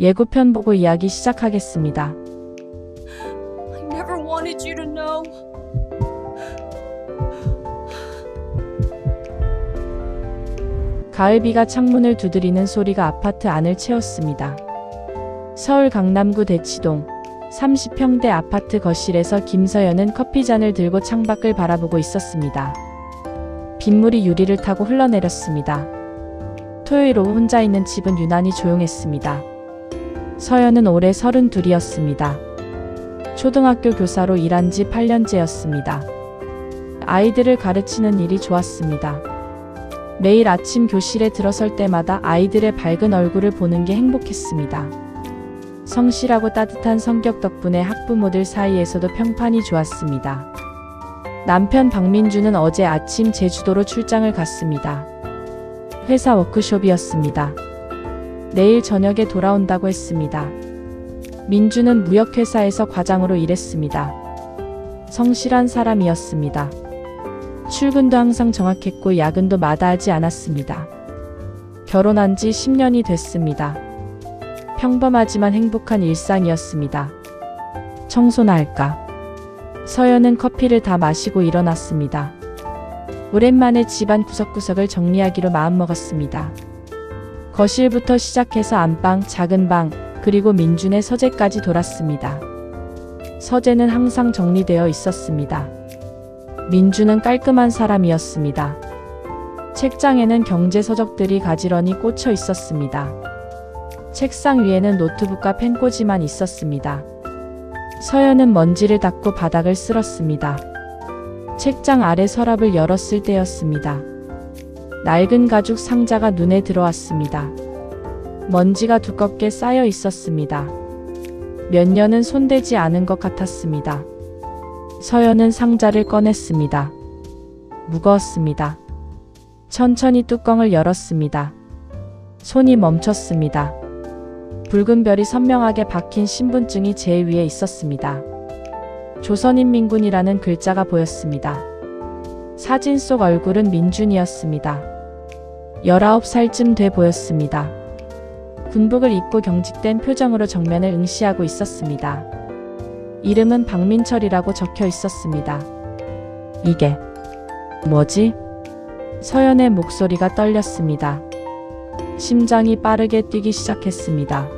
예고편 보고 이야기 시작하겠습니다. I never wanted you to know. 가을비가 창문을 두드리는 소리가 아파트 안을 채웠습니다. 서울 강남구 대치동 30평대 아파트 거실에서 김서연은 커피잔을 들고 창밖을 바라보고 있었습니다. 빗물이 유리를 타고 흘러내렸습니다. 토요일 오후 혼자 있는 집은 유난히 조용했습니다. 서연은 올해 32이었습니다. 초등학교 교사로 일한 지 8년째였습니다. 아이들을 가르치는 일이 좋았습니다. 매일 아침 교실에 들어설 때마다 아이들의 밝은 얼굴을 보는 게 행복했습니다. 성실하고 따뜻한 성격 덕분에 학부모들 사이에서도 평판이 좋았습니다. 남편 박민주는 어제 아침 제주도로 출장을 갔습니다. 회사 워크숍이었습니다. 내일 저녁에 돌아온다고 했습니다. 민주는 무역회사에서 과장으로 일했습니다. 성실한 사람이었습니다. 출근도 항상 정확했고 야근도 마다하지 않았습니다. 결혼한 지 10년이 됐습니다. 평범하지만 행복한 일상이었습니다. 청소나 할까? 서연은 커피를 다 마시고 일어났습니다. 오랜만에 집안 구석구석을 정리하기로 마음먹었습니다. 거실부터 시작해서 안방, 작은 방, 그리고 민준의 서재까지 돌았습니다. 서재는 항상 정리되어 있었습니다. 민준은 깔끔한 사람이었습니다. 책장에는 경제 서적들이 가지런히 꽂혀 있었습니다. 책상 위에는 노트북과 펜꽂이만 있었습니다. 서연은 먼지를 닦고 바닥을 쓸었습니다. 책장 아래 서랍을 열었을 때였습니다. 낡은 가죽 상자가 눈에 들어왔습니다. 먼지가 두껍게 쌓여 있었습니다. 몇 년은 손대지 않은 것 같았습니다. 서연은 상자를 꺼냈습니다. 무거웠습니다. 천천히 뚜껑을 열었습니다. 손이 멈췄습니다. 붉은 별이 선명하게 박힌 신분증이 제일 위에 있었습니다. 조선인민군이라는 글자가 보였습니다. 사진 속 얼굴은 민준이었습니다. 19살쯤 돼 보였습니다. 군복을 입고 경직된 표정으로 정면을 응시하고 있었습니다. 이름은 박민철이라고 적혀 있었습니다. 이게 뭐지? 서연의 목소리가 떨렸습니다. 심장이 빠르게 뛰기 시작했습니다.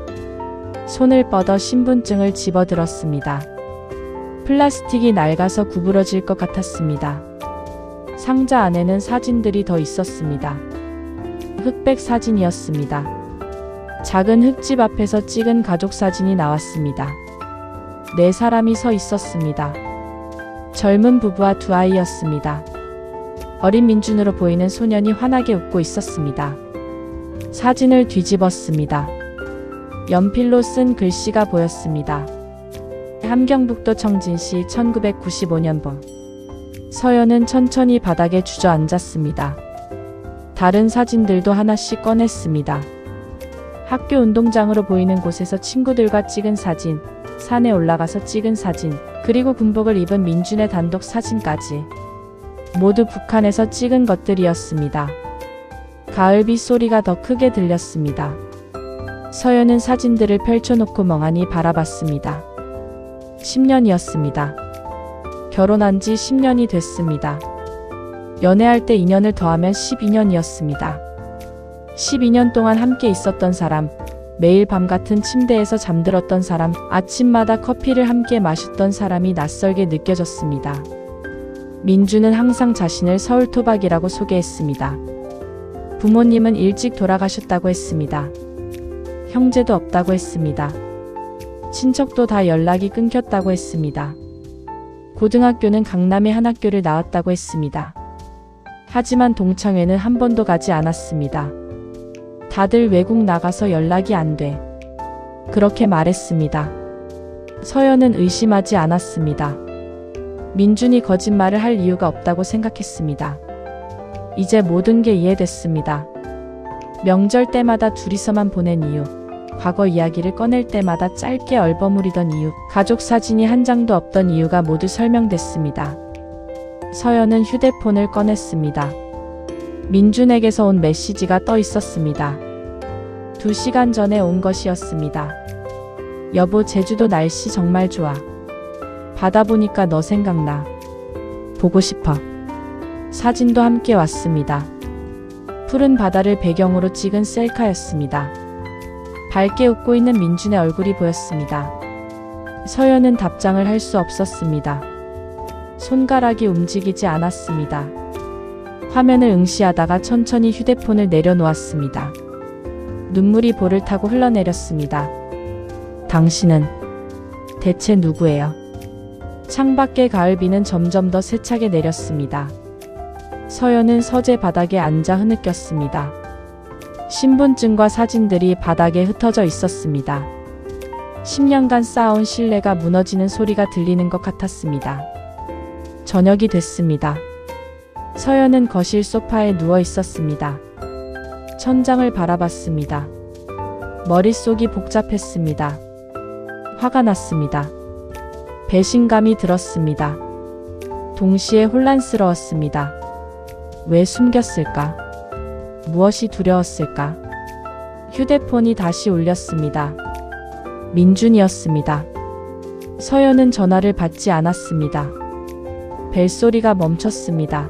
손을 뻗어 신분증을 집어들었습니다. 플라스틱이 낡아서 구부러질 것 같았습니다. 상자 안에는 사진들이 더 있었습니다. 흑백 사진이었습니다. 작은 흙집 앞에서 찍은 가족 사진이 나왔습니다. 4사람이 서 있었습니다. 젊은 부부와 2 아이였습니다. 어린 민준으로 보이는 소년이 환하게 웃고 있었습니다. 사진을 뒤집었습니다. 연필로 쓴 글씨가 보였습니다. 함경북도 청진시 1995년봉. 서연은 천천히 바닥에 주저앉았습니다. 다른 사진들도 하나씩 꺼냈습니다. 학교 운동장으로 보이는 곳에서 친구들과 찍은 사진, 산에 올라가서 찍은 사진, 그리고 군복을 입은 민준의 단독 사진까지. 모두 북한에서 찍은 것들이었습니다. 가을비 소리가 더 크게 들렸습니다. 서연은 사진들을 펼쳐놓고 멍하니 바라봤습니다. 10년이었습니다. 결혼한 지 10년이 됐습니다. 연애할 때 2년을 더하면 12년이었습니다. 12년 동안 함께 있었던 사람, 매일 밤 같은 침대에서 잠들었던 사람, 아침마다 커피를 함께 마셨던 사람이 낯설게 느껴졌습니다. 민주는 항상 자신을 서울 토박이라고 소개했습니다. 부모님은 일찍 돌아가셨다고 했습니다. 형제도 없다고 했습니다. 친척도 다 연락이 끊겼다고 했습니다. 고등학교는 강남의 한 학교를 나왔다고 했습니다. 하지만 동창회는 한 번도 가지 않았습니다. 다들 외국 나가서 연락이 안 돼. 그렇게 말했습니다. 서연은 의심하지 않았습니다. 민준이 거짓말을 할 이유가 없다고 생각했습니다. 이제 모든 게 이해됐습니다. 명절 때마다 둘이서만 보낸 이유, 과거 이야기를 꺼낼 때마다 짧게 얼버무리던 이유, 가족 사진이 한 장도 없던 이유가 모두 설명됐습니다. 서연은 휴대폰을 꺼냈습니다. 민준에게서 온 메시지가 떠 있었습니다. 2시간 전에 온 것이었습니다. 여보, 제주도 날씨 정말 좋아. 바다 보니까 너 생각나. 보고 싶어. 사진도 함께 왔습니다. 푸른 바다를 배경으로 찍은 셀카였습니다. 밝게 웃고 있는 민준의 얼굴이 보였습니다. 서연은 답장을 할 수 없었습니다. 손가락이 움직이지 않았습니다. 화면을 응시하다가 천천히 휴대폰을 내려놓았습니다. 눈물이 볼을 타고 흘러내렸습니다. 당신은 대체 누구예요? 창밖의 가을비는 점점 더 세차게 내렸습니다. 서연은 서재 바닥에 앉아 흐느꼈습니다. 신분증과 사진들이 바닥에 흩어져 있었습니다. 10년간 쌓아온 신뢰가 무너지는 소리가 들리는 것 같았습니다. 저녁이 됐습니다. 서연은 거실 소파에 누워 있었습니다. 천장을 바라봤습니다. 머릿속이 복잡했습니다. 화가 났습니다. 배신감이 들었습니다. 동시에 혼란스러웠습니다. 왜 숨겼을까? 무엇이 두려웠을까? 휴대폰이 다시 울렸습니다. 민준이었습니다. 서연은 전화를 받지 않았습니다. 벨소리가 멈췄습니다.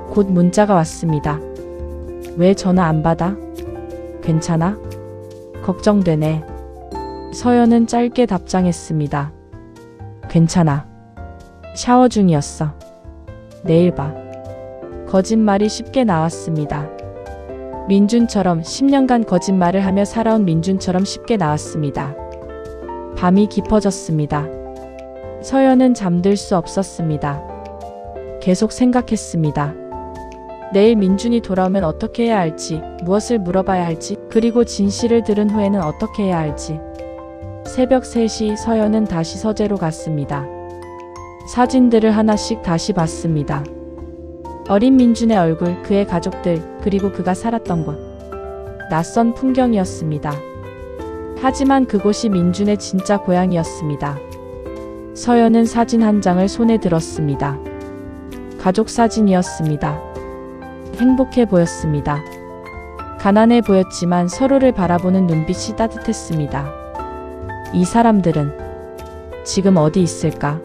곧 문자가 왔습니다. 왜 전화 안 받아? 괜찮아? 걱정되네. 서연은 짧게 답장했습니다. 괜찮아. 샤워 중이었어. 내일 봐. 거짓말이 쉽게 나왔습니다. 민준처럼 10년간 거짓말을 하며 살아온 민준처럼 쉽게 나왔습니다. 밤이 깊어졌습니다. 서연은 잠들 수 없었습니다. 계속 생각했습니다. 내일 민준이 돌아오면 어떻게 해야 할지, 무엇을 물어봐야 할지, 그리고 진실을 들은 후에는 어떻게 해야 할지. 새벽 3시 서연은 다시 서재로 갔습니다. 사진들을 하나씩 다시 봤습니다. 어린 민준의 얼굴, 그의 가족들, 그리고 그가 살았던 곳. 낯선 풍경이었습니다. 하지만 그곳이 민준의 진짜 고향이었습니다. 서연은 사진 한 장을 손에 들었습니다. 가족 사진이었습니다. 행복해 보였습니다. 가난해 보였지만 서로를 바라보는 눈빛이 따뜻했습니다. 이 사람들은 지금 어디 있을까?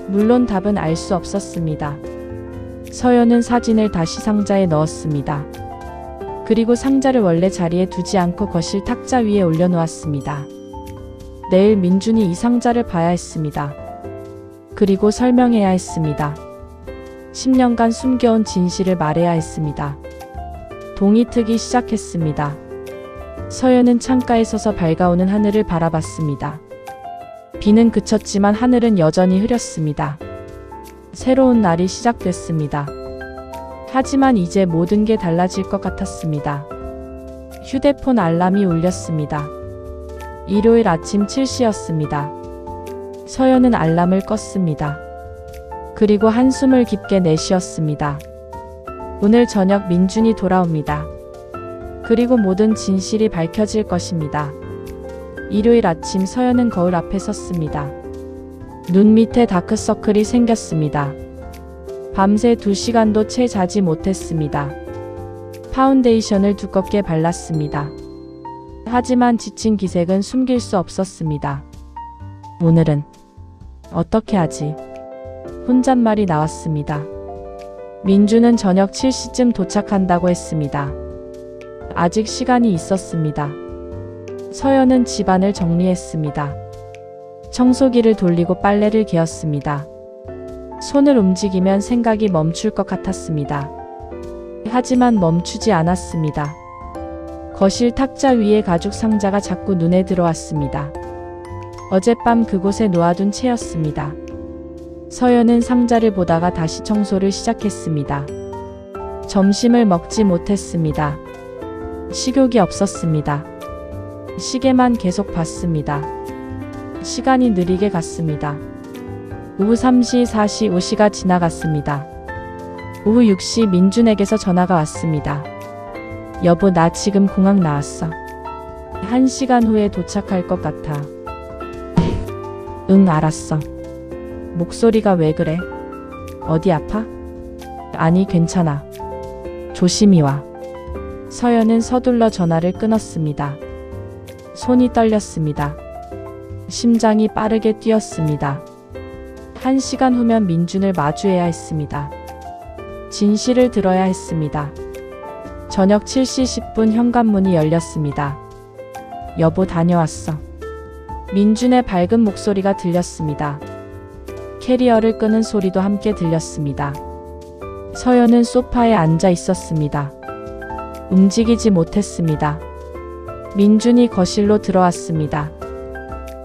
물론 답은 알 수 없었습니다. 서연은 사진을 다시 상자에 넣었습니다. 그리고 상자를 원래 자리에 두지 않고 거실 탁자 위에 올려놓았습니다. 내일 민준이 이 상자를 봐야 했습니다. 그리고 설명해야 했습니다. 10년간 숨겨온 진실을 말해야 했습니다. 동이 트기 시작했습니다. 서연은 창가에 서서 밝아오는 하늘을 바라봤습니다. 비는 그쳤지만 하늘은 여전히 흐렸습니다. 새로운 날이 시작됐습니다. 하지만 이제 모든 게 달라질 것 같았습니다. 휴대폰 알람이 울렸습니다. 일요일 아침 7시였습니다. 서연은 알람을 껐습니다. 그리고 한숨을 깊게 내쉬었습니다. 오늘 저녁 민준이 돌아옵니다. 그리고 모든 진실이 밝혀질 것입니다. 일요일 아침 서연은 거울 앞에 섰습니다. 눈 밑에 다크서클이 생겼습니다. 밤새 2시간도 채 자지 못했습니다. 파운데이션을 두껍게 발랐습니다. 하지만 지친 기색은 숨길 수 없었습니다. 오늘은 어떻게 하지? 혼잣말이 나왔습니다. 민준은 저녁 7시쯤 도착한다고 했습니다. 아직 시간이 있었습니다. 서연은 집안을 정리했습니다. 청소기를 돌리고 빨래를 개었습니다. 손을 움직이면 생각이 멈출 것 같았습니다. 하지만 멈추지 않았습니다. 거실 탁자 위에 가죽 상자가 자꾸 눈에 들어왔습니다. 어젯밤 그곳에 놓아둔 채였습니다. 서연은 상자를 보다가 다시 청소를 시작했습니다. 점심을 먹지 못했습니다. 식욕이 없었습니다. 시계만 계속 봤습니다. 시간이 느리게 갔습니다. 오후 3시, 4시, 5시가 지나갔습니다. 오후 6시 민준에게서 전화가 왔습니다. 여보, 나 지금 공항 나왔어. 1시간 후에 도착할 것 같아. 응, 알았어. 목소리가 왜 그래? 어디 아파? 아니, 괜찮아. 조심히 와. 서연은 서둘러 전화를 끊었습니다. 손이 떨렸습니다. 심장이 빠르게 뛰었습니다. 1시간 후면 민준을 마주해야 했습니다. 진실을 들어야 했습니다. 저녁 7시 10분 현관문이 열렸습니다. 여보, 다녀왔어. 민준의 밝은 목소리가 들렸습니다. 캐리어를 끄는 소리도 함께 들렸습니다. 서연은 소파에 앉아 있었습니다. 움직이지 못했습니다. 민준이 거실로 들어왔습니다.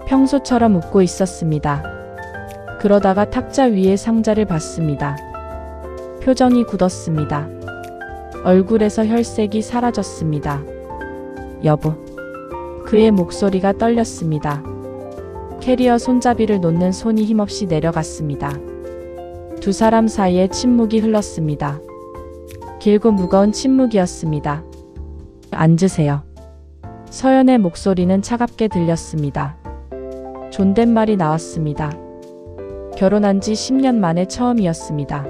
평소처럼 웃고 있었습니다. 그러다가 탁자 위에 상자를 봤습니다. 표정이 굳었습니다. 얼굴에서 혈색이 사라졌습니다. 여보. 그의 목소리가 떨렸습니다. 캐리어 손잡이를 놓는 손이 힘없이 내려갔습니다. 두 사람 사이에 침묵이 흘렀습니다. 길고 무거운 침묵이었습니다. 앉으세요. 서연의 목소리는 차갑게 들렸습니다. 존댓말이 나왔습니다. 결혼한 지 10년 만에 처음이었습니다.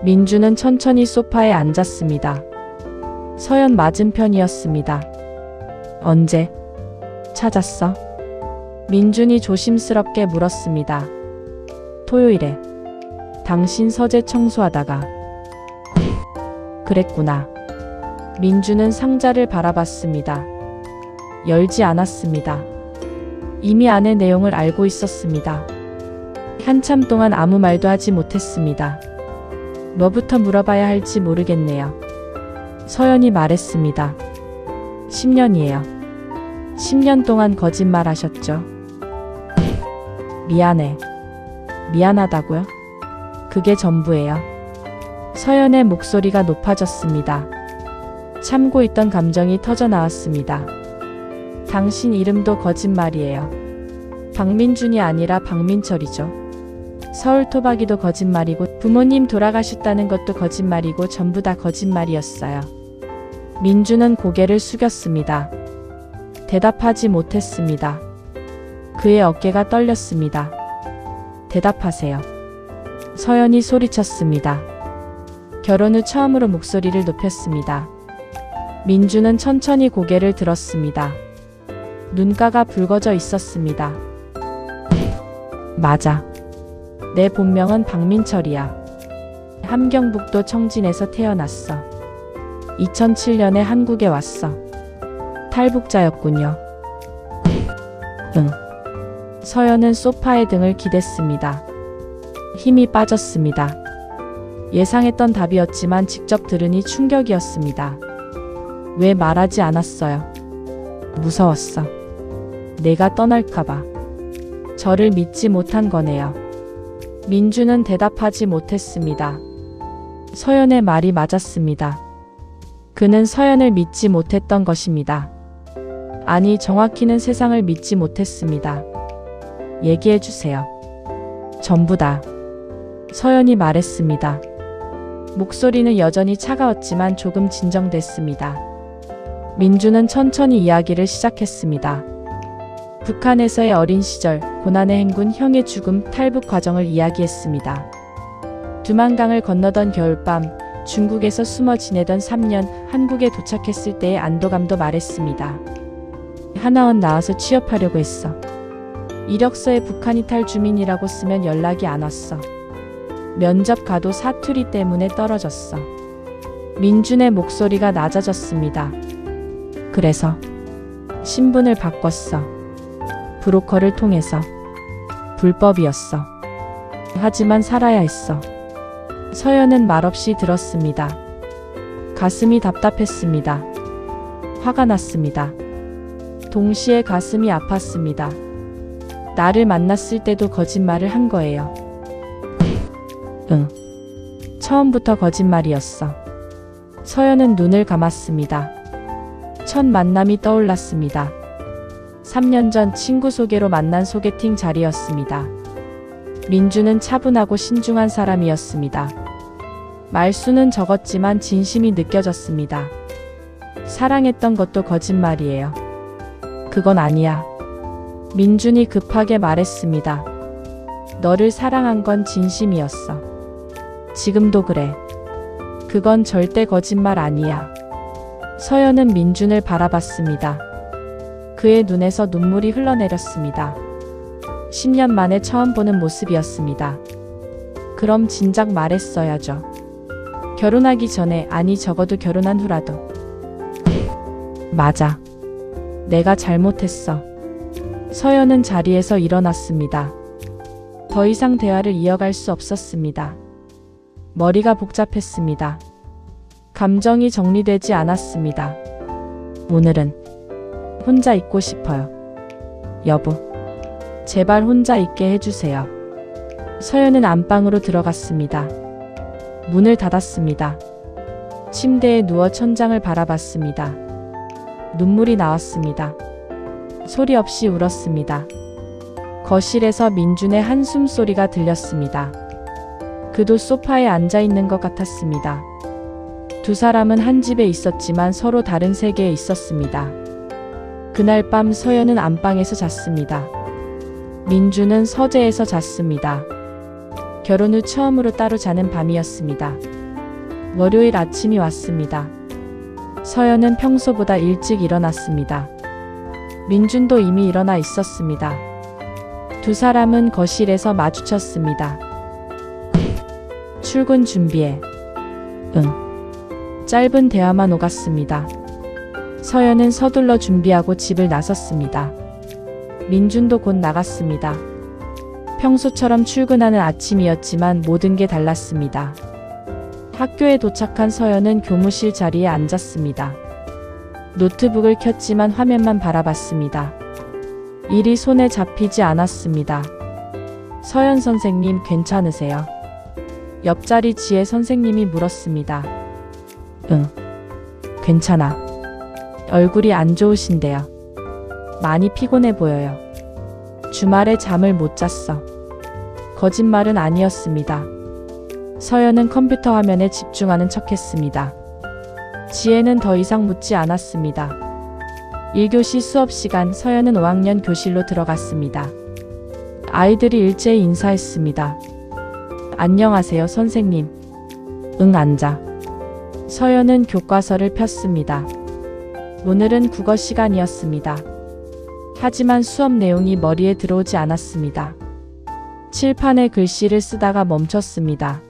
민주는 천천히 소파에 앉았습니다. 서연 맞은편이었습니다. 언제 찾았어? 민준이 조심스럽게 물었습니다. 토요일에. 당신 서재 청소하다가. 그랬구나. 민준은 상자를 바라봤습니다. 열지 않았습니다. 이미 안의 내용을 알고 있었습니다. 한참 동안 아무 말도 하지 못했습니다. 뭐부터 물어봐야 할지 모르겠네요. 서연이 말했습니다. 10년이에요. 10년 동안 거짓말 하셨죠? 미안해. 미안하다고요? 그게 전부예요. 서연의 목소리가 높아졌습니다. 참고 있던 감정이 터져 나왔습니다. 당신 이름도 거짓말이에요. 박민준이 아니라 박민철이죠. 서울 토박이도 거짓말이고 부모님 돌아가셨다는 것도 거짓말이고 전부 다 거짓말이었어요. 민준은 고개를 숙였습니다. 대답하지 못했습니다. 그의 어깨가 떨렸습니다. 대답하세요. 서연이 소리쳤습니다. 결혼 후 처음으로 목소리를 높였습니다. 민준은 천천히 고개를 들었습니다. 눈가가 붉어져 있었습니다. 맞아. 내 본명은 박민철이야. 함경북도 청진에서 태어났어. 2007년에 한국에 왔어. 탈북자였군요. 응. 서연은 소파에 등을 기댔습니다. 힘이 빠졌습니다. 예상했던 답이었지만 직접 들으니 충격이었습니다. 왜 말하지 않았어요? 무서웠어. 내가 떠날까봐. 저를 믿지 못한 거네요. 민주는 대답하지 못했습니다. 서연의 말이 맞았습니다. 그는 서연을 믿지 못했던 것입니다. 아니, 정확히는 세상을 믿지 못했습니다. 얘기해 주세요. 전부 다. 서연이 말했습니다. 목소리는 여전히 차가웠지만 조금 진정됐습니다. 민주는 천천히 이야기를 시작했습니다. 북한에서의 어린 시절, 고난의 행군, 형의 죽음, 탈북 과정을 이야기했습니다. 두만강을 건너던 겨울밤, 중국에서 숨어 지내던 3년, 한국에 도착했을 때의 안도감도 말했습니다. 하나원 나와서 취업하려고 했어. 이력서에 북한 이탈 주민이라고 쓰면 연락이 안 왔어. 면접 가도 사투리 때문에 떨어졌어. 민준의 목소리가 낮아졌습니다. 그래서 신분을 바꿨어. 브로커를 통해서. 불법이었어. 하지만 살아야 했어. 서연은 말없이 들었습니다. 가슴이 답답했습니다. 화가 났습니다. 동시에 가슴이 아팠습니다. 나를 만났을 때도 거짓말을 한 거예요. 응. 처음부터 거짓말이었어. 서연은 눈을 감았습니다. 첫 만남이 떠올랐습니다. 3년 전 친구 소개로 만난 소개팅 자리였습니다. 민주는 차분하고 신중한 사람이었습니다. 말수는 적었지만 진심이 느껴졌습니다. 사랑했던 것도 거짓말이에요. 그건 아니야. 민준이 급하게 말했습니다. 너를 사랑한 건 진심이었어. 지금도 그래. 그건 절대 거짓말 아니야. 서연은 민준을 바라봤습니다. 그의 눈에서 눈물이 흘러내렸습니다. 10년 만에 처음 보는 모습이었습니다. 그럼 진작 말했어야죠. 결혼하기 전에, 아니 적어도 결혼한 후라도. 맞아. 내가 잘못했어. 서연은 자리에서 일어났습니다. 더 이상 대화를 이어갈 수 없었습니다. 머리가 복잡했습니다. 감정이 정리되지 않았습니다. 오늘은 혼자 있고 싶어요. 여보, 제발 혼자 있게 해주세요. 서연은 안방으로 들어갔습니다. 문을 닫았습니다. 침대에 누워 천장을 바라봤습니다. 눈물이 나왔습니다. 소리 없이 울었습니다. 거실에서 민준의 한숨 소리가 들렸습니다. 그도 소파에 앉아 있는 것 같았습니다. 두 사람은 한 집에 있었지만 서로 다른 세계에 있었습니다. 그날 밤 서연은 안방에서 잤습니다. 민준은 서재에서 잤습니다. 결혼 후 처음으로 따로 자는 밤이었습니다. 월요일 아침이 왔습니다. 서연은 평소보다 일찍 일어났습니다. 민준도 이미 일어나 있었습니다. 두 사람은 거실에서 마주쳤습니다. 출근 준비해. 응. 짧은 대화만 오갔습니다. 서연은 서둘러 준비하고 집을 나섰습니다. 민준도 곧 나갔습니다. 평소처럼 출근하는 아침이었지만 모든 게 달랐습니다. 학교에 도착한 서연은 교무실 자리에 앉았습니다. 노트북을 켰지만 화면만 바라봤습니다. 일이 손에 잡히지 않았습니다. 서연 선생님 괜찮으세요? 옆자리 지혜 선생님이 물었습니다. 응, 괜찮아. 얼굴이 안 좋으신데요. 많이 피곤해 보여요. 주말에 잠을 못 잤어. 거짓말은 아니었습니다. 서연은 컴퓨터 화면에 집중하는 척했습니다. 지혜는 더 이상 묻지 않았습니다. 1교시 수업 시간 서연은 5학년 교실로 들어갔습니다. 아이들이 일제히 인사했습니다. 안녕하세요, 선생님. 응, 앉아. 서연은 교과서를 폈습니다. 오늘은 국어 시간이었습니다. 하지만 수업 내용이 머리에 들어오지 않았습니다. 칠판에 글씨를 쓰다가 멈췄습니다.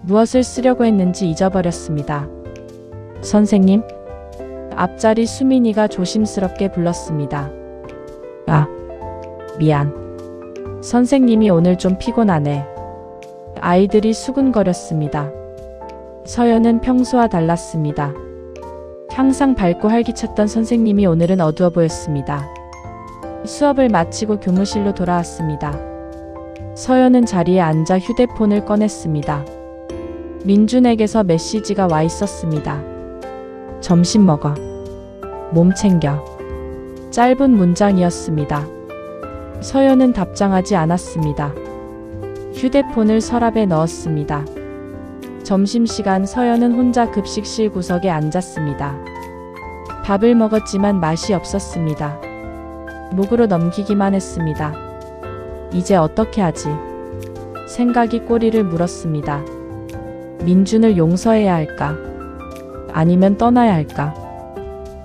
무엇을 쓰려고 했는지 잊어버렸습니다. 선생님? 앞자리 수민이가 조심스럽게 불렀습니다. 아, 미안. 선생님이 오늘 좀 피곤하네. 아이들이 수군거렸습니다. 서연은 평소와 달랐습니다. 항상 밝고 활기찼던 선생님이 오늘은 어두워 보였습니다. 수업을 마치고 교무실로 돌아왔습니다. 서연은 자리에 앉아 휴대폰을 꺼냈습니다. 민준에게서 메시지가 와 있었습니다. 점심 먹어. 몸 챙겨. 짧은 문장이었습니다. 서연은 답장하지 않았습니다. 휴대폰을 서랍에 넣었습니다. 점심시간 서연은 혼자 급식실 구석에 앉았습니다. 밥을 먹었지만 맛이 없었습니다. 목으로 넘기기만 했습니다. 이제 어떻게 하지? 생각이 꼬리를 물었습니다. 민준을 용서해야 할까? 아니면 떠나야 할까?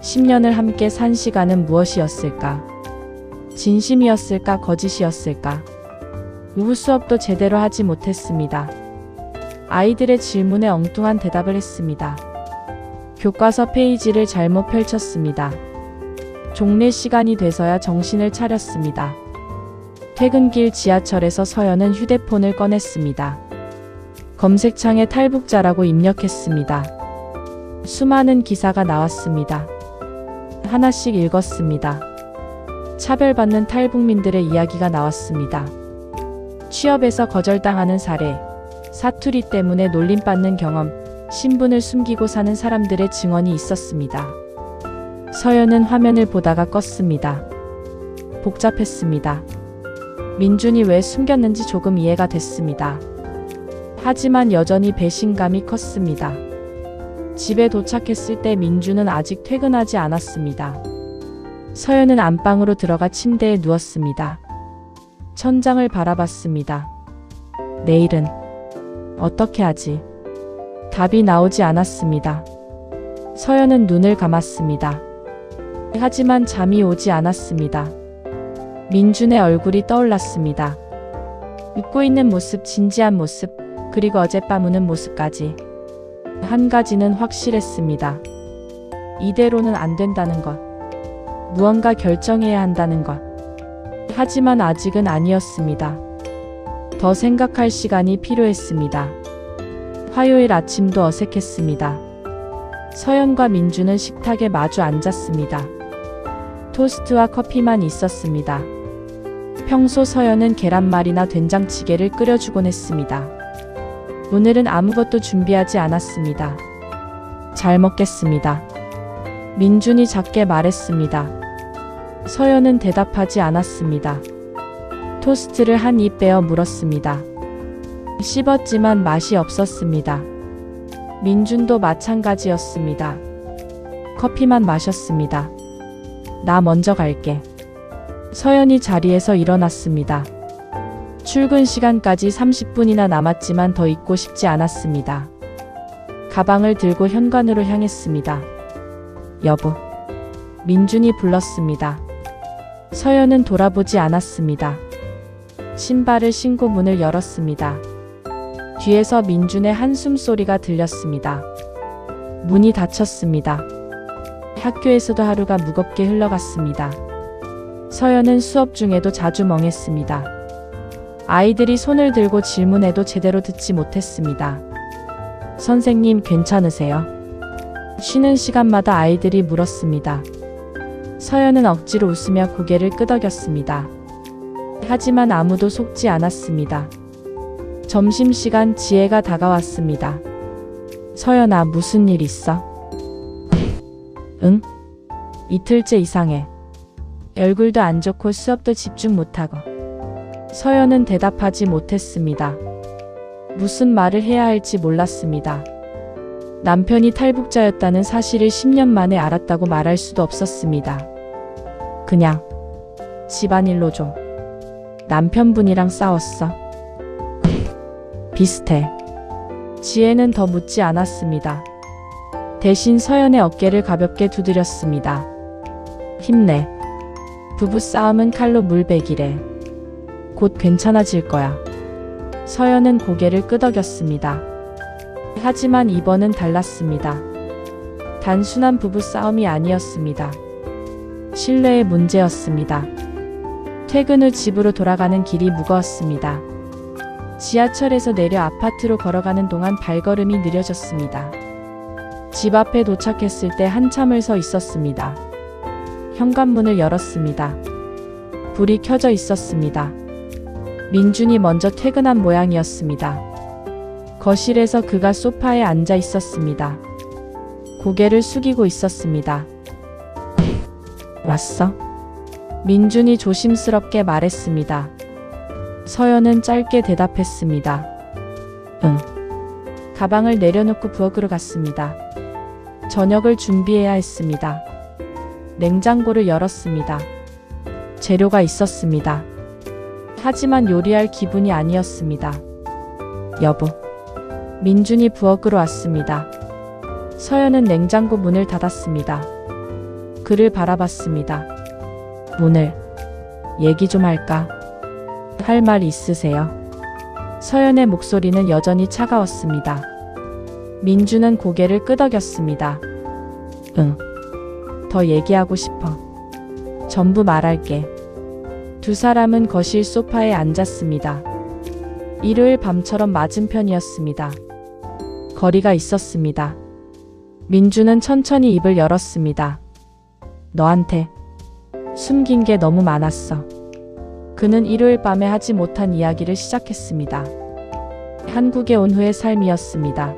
10년을 함께 산 시간은 무엇이었을까? 진심이었을까? 거짓이었을까? 오후 수업도 제대로 하지 못했습니다. 아이들의 질문에 엉뚱한 대답을 했습니다. 교과서 페이지를 잘못 펼쳤습니다. 종례 시간이 돼서야 정신을 차렸습니다. 퇴근길 지하철에서 서연은 휴대폰을 꺼냈습니다. 검색창에 탈북자라고 입력했습니다. 수많은 기사가 나왔습니다. 하나씩 읽었습니다. 차별받는 탈북민들의 이야기가 나왔습니다. 취업에서 거절당하는 사례, 사투리 때문에 놀림받는 경험, 신분을 숨기고 사는 사람들의 증언이 있었습니다. 서연은 화면을 보다가 껐습니다. 복잡했습니다. 민준이 왜 숨겼는지 조금 이해가 됐습니다. 하지만 여전히 배신감이 컸습니다. 집에 도착했을 때 민준은 아직 퇴근하지 않았습니다. 서연은 안방으로 들어가 침대에 누웠습니다. 천장을 바라봤습니다. 내일은 어떻게 하지? 답이 나오지 않았습니다. 서연은 눈을 감았습니다. 하지만 잠이 오지 않았습니다. 민준의 얼굴이 떠올랐습니다. 웃고 있는 모습, 진지한 모습, 그리고 어젯밤 우는 모습까지. 한 가지는 확실했습니다. 이대로는 안 된다는 것. 무언가 결정해야 한다는 것. 하지만 아직은 아니었습니다. 더 생각할 시간이 필요했습니다. 화요일 아침도 어색했습니다. 서연과 민주는 식탁에 마주 앉았습니다. 토스트와 커피만 있었습니다. 평소 서연은 계란말이나 된장찌개를 끓여주곤 했습니다. 오늘은 아무것도 준비하지 않았습니다. 잘 먹겠습니다. 민준이 작게 말했습니다. 서연은 대답하지 않았습니다. 토스트를 한 입 빼어 물었습니다. 씹었지만 맛이 없었습니다. 민준도 마찬가지였습니다. 커피만 마셨습니다. 나 먼저 갈게. 서연이 자리에서 일어났습니다. 출근 시간까지 30분이나 남았지만 더 있고 싶지 않았습니다. 가방을 들고 현관으로 향했습니다. 여보. 민준이 불렀습니다. 서연은 돌아보지 않았습니다. 신발을 신고 문을 열었습니다. 뒤에서 민준의 한숨 소리가 들렸습니다. 문이 닫혔습니다. 학교에서도 하루가 무겁게 흘러갔습니다. 서연은 수업 중에도 자주 멍했습니다. 아이들이 손을 들고 질문해도 제대로 듣지 못했습니다. 선생님 괜찮으세요? 쉬는 시간마다 아이들이 물었습니다. 서연은 억지로 웃으며 고개를 끄덕였습니다. 하지만 아무도 속지 않았습니다. 점심시간 지혜가 다가왔습니다. 서연아, 무슨 일 있어? 응? 이틀째 이상해. 얼굴도 안 좋고 수업도 집중 못하고. 서연은 대답하지 못했습니다. 무슨 말을 해야 할지 몰랐습니다. 남편이 탈북자였다는 사실을 10년 만에 알았다고 말할 수도 없었습니다. 그냥 집안일로 좀. 남편분이랑 싸웠어? 비슷해. 지혜는 더 묻지 않았습니다. 대신 서연의 어깨를 가볍게 두드렸습니다. 힘내. 부부싸움은 칼로 물베기래. 곧 괜찮아질 거야. 서연은 고개를 끄덕였습니다. 하지만 이번은 달랐습니다. 단순한 부부싸움이 아니었습니다. 신뢰의 문제였습니다. 퇴근 후 집으로 돌아가는 길이 무거웠습니다. 지하철에서 내려 아파트로 걸어가는 동안 발걸음이 느려졌습니다. 집 앞에 도착했을 때 한참을 서 있었습니다. 현관문을 열었습니다. 불이 켜져 있었습니다. 민준이 먼저 퇴근한 모양이었습니다. 거실에서 그가 소파에 앉아 있었습니다. 고개를 숙이고 있었습니다. 왔어? 민준이 조심스럽게 말했습니다. 서연은 짧게 대답했습니다. 응. 가방을 내려놓고 부엌으로 갔습니다. 저녁을 준비해야 했습니다. 냉장고를 열었습니다. 재료가 있었습니다. 하지만 요리할 기분이 아니었습니다. 여보. 민준이 부엌으로 왔습니다. 서연은 냉장고 문을 닫았습니다. 그를 바라봤습니다. 오늘 얘기 좀 할까? 할 말 있으세요? 서연의 목소리는 여전히 차가웠습니다. 민준은 고개를 끄덕였습니다. 응. 더 얘기하고 싶어. 전부 말할게. 두 사람은 거실 소파에 앉았습니다. 일요일 밤처럼 맞은편이었습니다. 거리가 있었습니다. 민준은 천천히 입을 열었습니다. 너한테 숨긴 게 너무 많았어. 그는 일요일 밤에 하지 못한 이야기를 시작했습니다. 한국에 온 후의 삶이었습니다.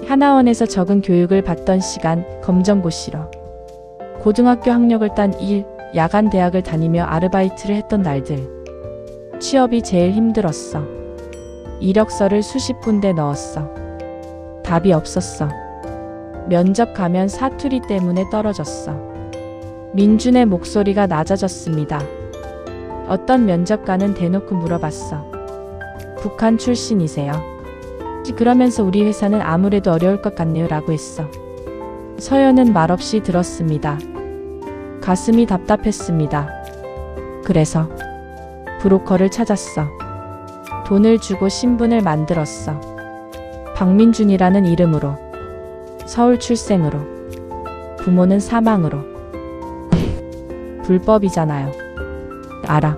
하나원에서 적은 교육을 받던 시간, 검정고시로. 고등학교 학력을 딴 일, 야간 대학을 다니며 아르바이트를 했던 날들. 취업이 제일 힘들었어. 이력서를 수십 군데 넣었어. 답이 없었어. 면접 가면 사투리 때문에 떨어졌어. 민준의 목소리가 낮아졌습니다. 어떤 면접관은 대놓고 물어봤어. 북한 출신이세요? 그러면서 우리 회사는 아무래도 어려울 것 같네요 라고 했어. 서연은 말없이 들었습니다. 가슴이 답답했습니다. 그래서 브로커를 찾았어. 돈을 주고 신분을 만들었어. 박민준이라는 이름으로. 서울 출생으로. 부모는 사망으로. 불법이잖아요. 알아.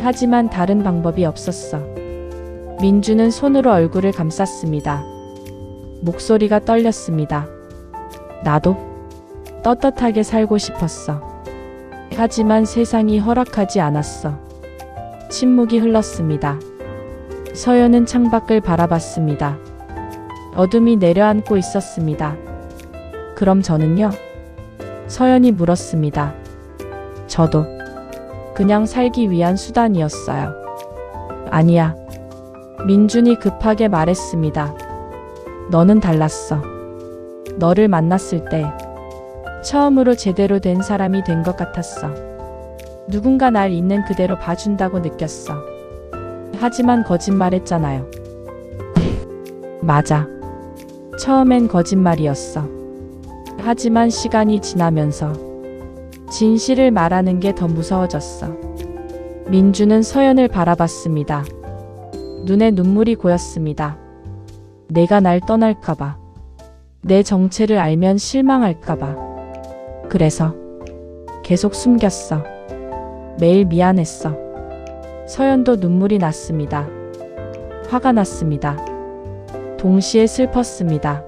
하지만 다른 방법이 없었어. 민주는 손으로 얼굴을 감쌌습니다. 목소리가 떨렸습니다. 나도 떳떳하게 살고 싶었어. 하지만 세상이 허락하지 않았어. 침묵이 흘렀습니다. 서연은 창밖을 바라봤습니다. 어둠이 내려앉고 있었습니다. 그럼 저는요? 서연이 물었습니다. 저도 그냥 살기 위한 수단이었어요. 아니야. 민준이 급하게 말했습니다. 너는 달랐어. 너를 만났을 때 처음으로 제대로 된 사람이 된 것 같았어. 누군가 날 있는 그대로 봐준다고 느꼈어. 하지만 거짓말했잖아요. 맞아. 처음엔 거짓말이었어. 하지만 시간이 지나면서 진실을 말하는 게 더 무서워졌어. 민주는 서연을 바라봤습니다. 눈에 눈물이 고였습니다. 내가 날 떠날까봐. 내 정체를 알면 실망할까봐. 그래서 계속 숨겼어. 매일 미안했어. 서연도 눈물이 났습니다. 화가 났습니다. 동시에 슬펐습니다.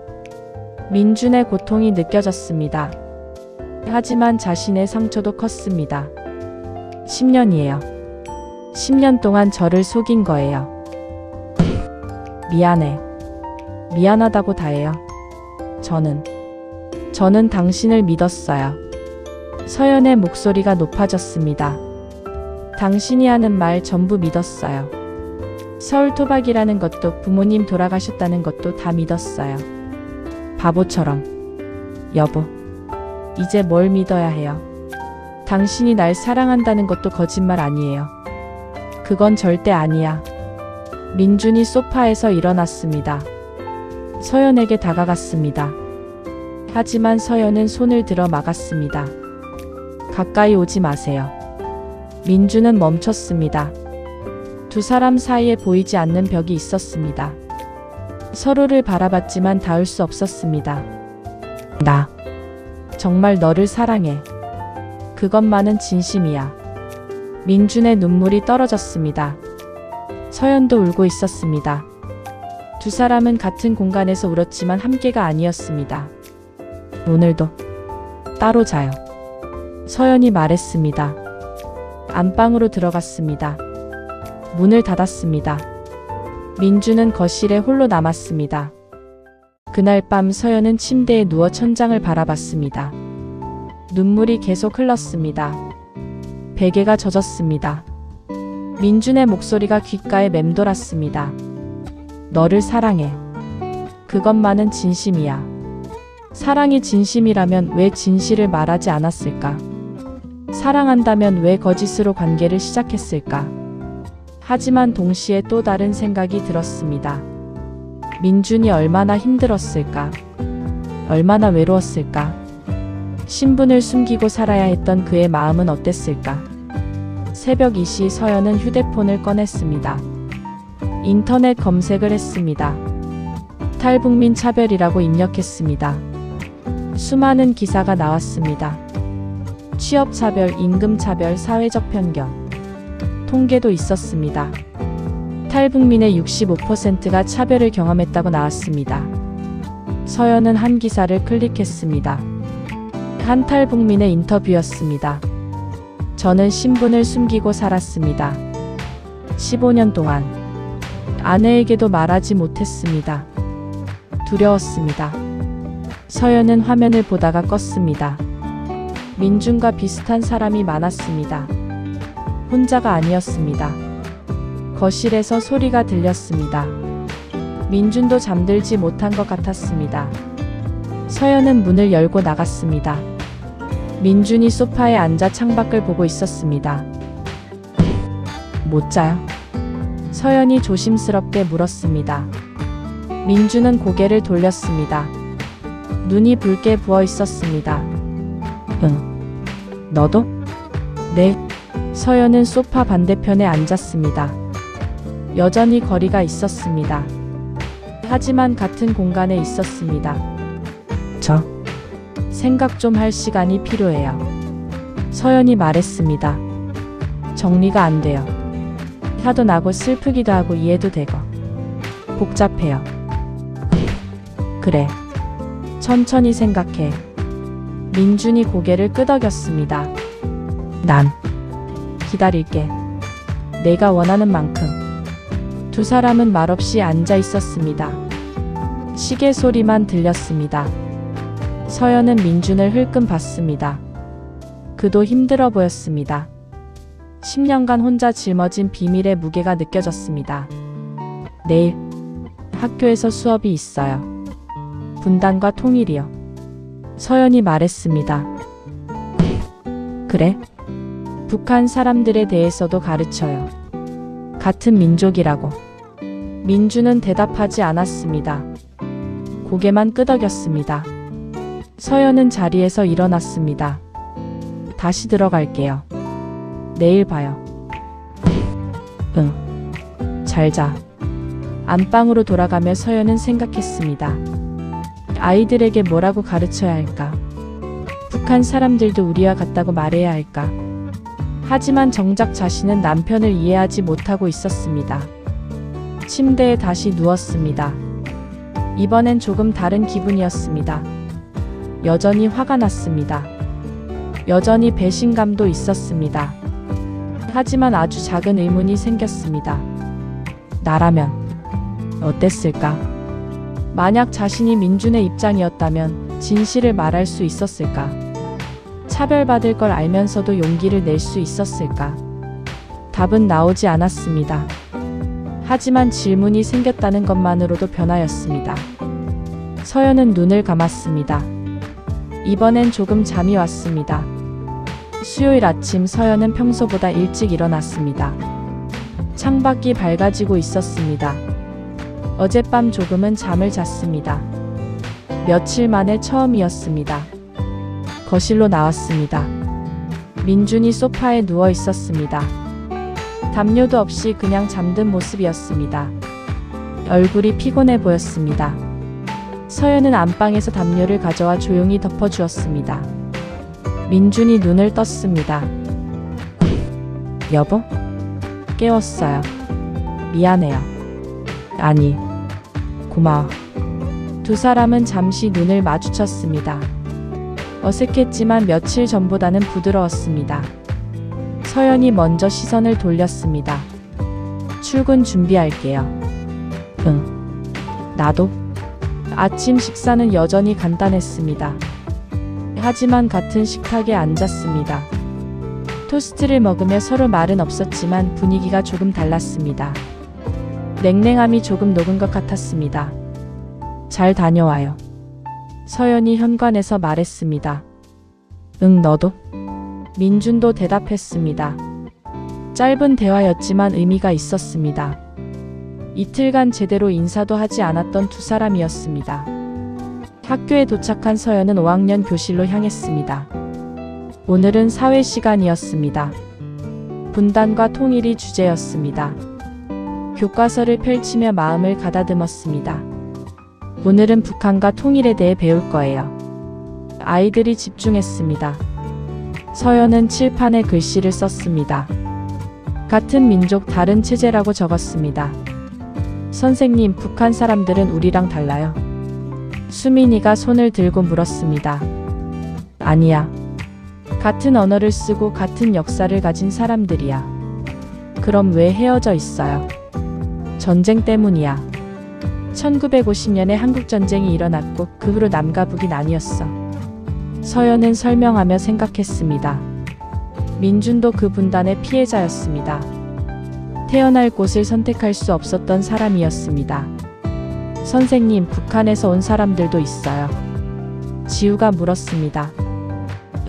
민준의 고통이 느껴졌습니다. 하지만 자신의 상처도 컸습니다. 10년이에요. 10년 동안 저를 속인 거예요. 미안해. 미안하다고 다 해요. 저는 당신을 믿었어요. 서연의 목소리가 높아졌습니다. 당신이 하는 말 전부 믿었어요. 서울 토박이라는 것도 부모님 돌아가셨다는 것도 다 믿었어요. 바보처럼. 여보, 이제 뭘 믿어야 해요? 당신이 날 사랑한다는 것도 거짓말 아니에요. 그건 절대 아니야. 민준이 소파에서 일어났습니다. 서연에게 다가갔습니다. 하지만 서연은 손을 들어 막았습니다. 가까이 오지 마세요. 민준은 멈췄습니다. 두 사람 사이에 보이지 않는 벽이 있었습니다. 서로를 바라봤지만 닿을 수 없었습니다. 나 정말 너를 사랑해. 그것만은 진심이야. 민준의 눈물이 떨어졌습니다. 서연도 울고 있었습니다. 두 사람은 같은 공간에서 울었지만 함께가 아니었습니다. 오늘도 따로 자요. 서연이 말했습니다. 안방으로 들어갔습니다. 문을 닫았습니다. 민주는 거실에 홀로 남았습니다. 그날 밤 서연은 침대에 누워 천장을 바라봤습니다. 눈물이 계속 흘렀습니다. 베개가 젖었습니다. 민준의 목소리가 귓가에 맴돌았습니다. 너를 사랑해. 그것만은 진심이야. 사랑이 진심이라면 왜 진실을 말하지 않았을까? 사랑한다면 왜 거짓으로 관계를 시작했을까? 하지만 동시에 또 다른 생각이 들었습니다. 민준이 얼마나 힘들었을까? 얼마나 외로웠을까? 신분을 숨기고 살아야 했던 그의 마음은 어땠을까? 새벽 2시 서연은 휴대폰을 꺼냈습니다. 인터넷 검색을 했습니다. 탈북민 차별이라고 입력했습니다. 수많은 기사가 나왔습니다. 취업차별, 임금차별, 사회적 편견. 통계도 있었습니다. 탈북민의 65%가 차별을 경험했다고 나왔습니다. 서연은 한 기사를 클릭했습니다. 한 탈북민의 인터뷰였습니다. 저는 신분을 숨기고 살았습니다. 15년 동안 아내에게도 말하지 못했습니다. 두려웠습니다. 서연은 화면을 보다가 껐습니다. 민준과 비슷한 사람이 많았습니다. 혼자가 아니었습니다. 거실에서 소리가 들렸습니다. 민준도 잠들지 못한 것 같았습니다. 서연은 문을 열고 나갔습니다. 민준이 소파에 앉아 창밖을 보고 있었습니다. 못 자요? 서연이 조심스럽게 물었습니다. 민준은 고개를 돌렸습니다. 눈이 붉게 부어 있었습니다. 응. 너도? 네. 서연은 소파 반대편에 앉았습니다. 여전히 거리가 있었습니다. 하지만 같은 공간에 있었습니다. 저 생각 좀 할 시간이 필요해요. 서연이 말했습니다. 정리가 안 돼요. 화도 나고 슬프기도 하고 이해도 되고 복잡해요. 그래. 천천히 생각해. 민준이 고개를 끄덕였습니다. 난 기다릴게. 내가 원하는 만큼. 두 사람은 말없이 앉아 있었습니다. 시계 소리만 들렸습니다. 서연은 민준을 흘끔 봤습니다. 그도 힘들어 보였습니다. 10년간 혼자 짊어진 비밀의 무게가 느껴졌습니다. 내일 학교에서 수업이 있어요. 분단과 통일이요. 서연이 말했습니다. 그래? 북한 사람들에 대해서도 가르쳐요. 같은 민족이라고. 민준은 대답하지 않았습니다. 고개만 끄덕였습니다. 서연은 자리에서 일어났습니다. 다시 들어갈게요. 내일 봐요. 응. 잘 자. 안방으로 돌아가며 서연은 생각했습니다. 아이들에게 뭐라고 가르쳐야 할까? 북한 사람들도 우리와 같다고 말해야 할까? 하지만 정작 자신은 남편을 이해하지 못하고 있었습니다. 침대에 다시 누웠습니다. 이번엔 조금 다른 기분이었습니다. 여전히 화가 났습니다. 여전히 배신감도 있었습니다. 하지만 아주 작은 의문이 생겼습니다. 나라면 어땠을까? 만약 자신이 민준의 입장이었다면 진실을 말할 수 있었을까? 차별받을 걸 알면서도 용기를 낼 수 있었을까? 답은 나오지 않았습니다. 하지만 질문이 생겼다는 것만으로도 변화였습니다. 서연은 눈을 감았습니다. 이번엔 조금 잠이 왔습니다. 수요일 아침 서연은 평소보다 일찍 일어났습니다. 창밖이 밝아지고 있었습니다. 어젯밤 조금은 잠을 잤습니다. 며칠 만에 처음이었습니다. 거실로 나왔습니다. 민준이 소파에 누워 있었습니다. 담요도 없이 그냥 잠든 모습이었습니다. 얼굴이 피곤해 보였습니다. 서연은 안방에서 담요를 가져와 조용히 덮어주었습니다. 민준이 눈을 떴습니다. 여보? 깨웠어요. 미안해요. 아니, 고마워. 두 사람은 잠시 눈을 마주쳤습니다. 어색했지만 며칠 전보다는 부드러웠습니다. 서연이 먼저 시선을 돌렸습니다. 출근 준비할게요. 응. 나도. 아침 식사는 여전히 간단했습니다. 하지만 같은 식탁에 앉았습니다. 토스트를 먹으며 서로 말은 없었지만 분위기가 조금 달랐습니다. 냉랭함이 조금 녹은 것 같았습니다. 잘 다녀와요. 서연이 현관에서 말했습니다. 응, 너도? 민준도 대답했습니다. 짧은 대화였지만 의미가 있었습니다. 이틀간 제대로 인사도 하지 않았던 두 사람이었습니다. 학교에 도착한 서연은 5학년 교실로 향했습니다. 오늘은 사회 시간이었습니다. 분단과 통일이 주제였습니다. 교과서를 펼치며 마음을 가다듬었습니다. 오늘은 북한과 통일에 대해 배울 거예요. 아이들이 집중했습니다. 서연은 칠판에 글씨를 썼습니다. 같은 민족 다른 체제라고 적었습니다. 선생님, 북한 사람들은 우리랑 달라요. 수민이가 손을 들고 물었습니다. 아니야. 같은 언어를 쓰고 같은 역사를 가진 사람들이야. 그럼 왜 헤어져 있어요? 전쟁 때문이야. 1950년에 한국전쟁이 일어났고 그 후로 남과 북이 나뉘었어. 서연은 설명하며 생각했습니다. 민준도 그 분단의 피해자였습니다. 태어날 곳을 선택할 수 없었던 사람이었습니다. 선생님, 북한에서 온 사람들도 있어요. 지우가 물었습니다.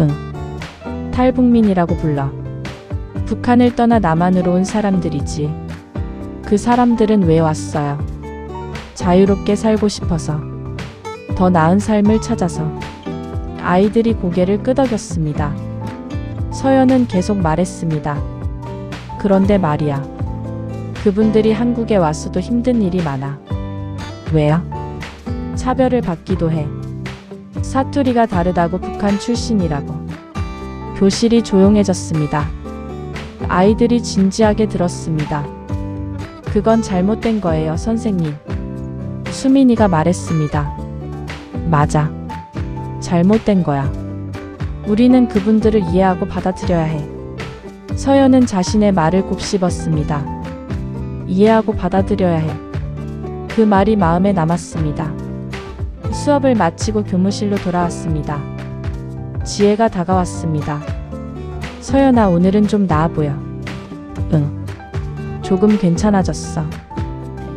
응. 탈북민이라고 불러. 북한을 떠나 남한으로 온 사람들이지. 그 사람들은 왜 왔어요? 자유롭게 살고 싶어서. 더 나은 삶을 찾아서. 아이들이 고개를 끄덕였습니다. 서연은 계속 말했습니다. 그런데 말이야. 그분들이 한국에 왔어도 힘든 일이 많아. 왜요? 차별을 받기도 해. 사투리가 다르다고 북한 출신이라고. 교실이 조용해졌습니다. 아이들이 진지하게 들었습니다. 그건 잘못된 거예요, 선생님. 수민이가 말했습니다. 맞아. 잘못된 거야. 우리는 그분들을 이해하고 받아들여야 해. 서연은 자신의 말을 곱씹었습니다. 이해하고 받아들여야 해. 그 말이 마음에 남았습니다. 수업을 마치고 교무실로 돌아왔습니다. 지혜가 다가왔습니다. 서연아, 오늘은 좀 나아 보여. 응. 조금 괜찮아졌어.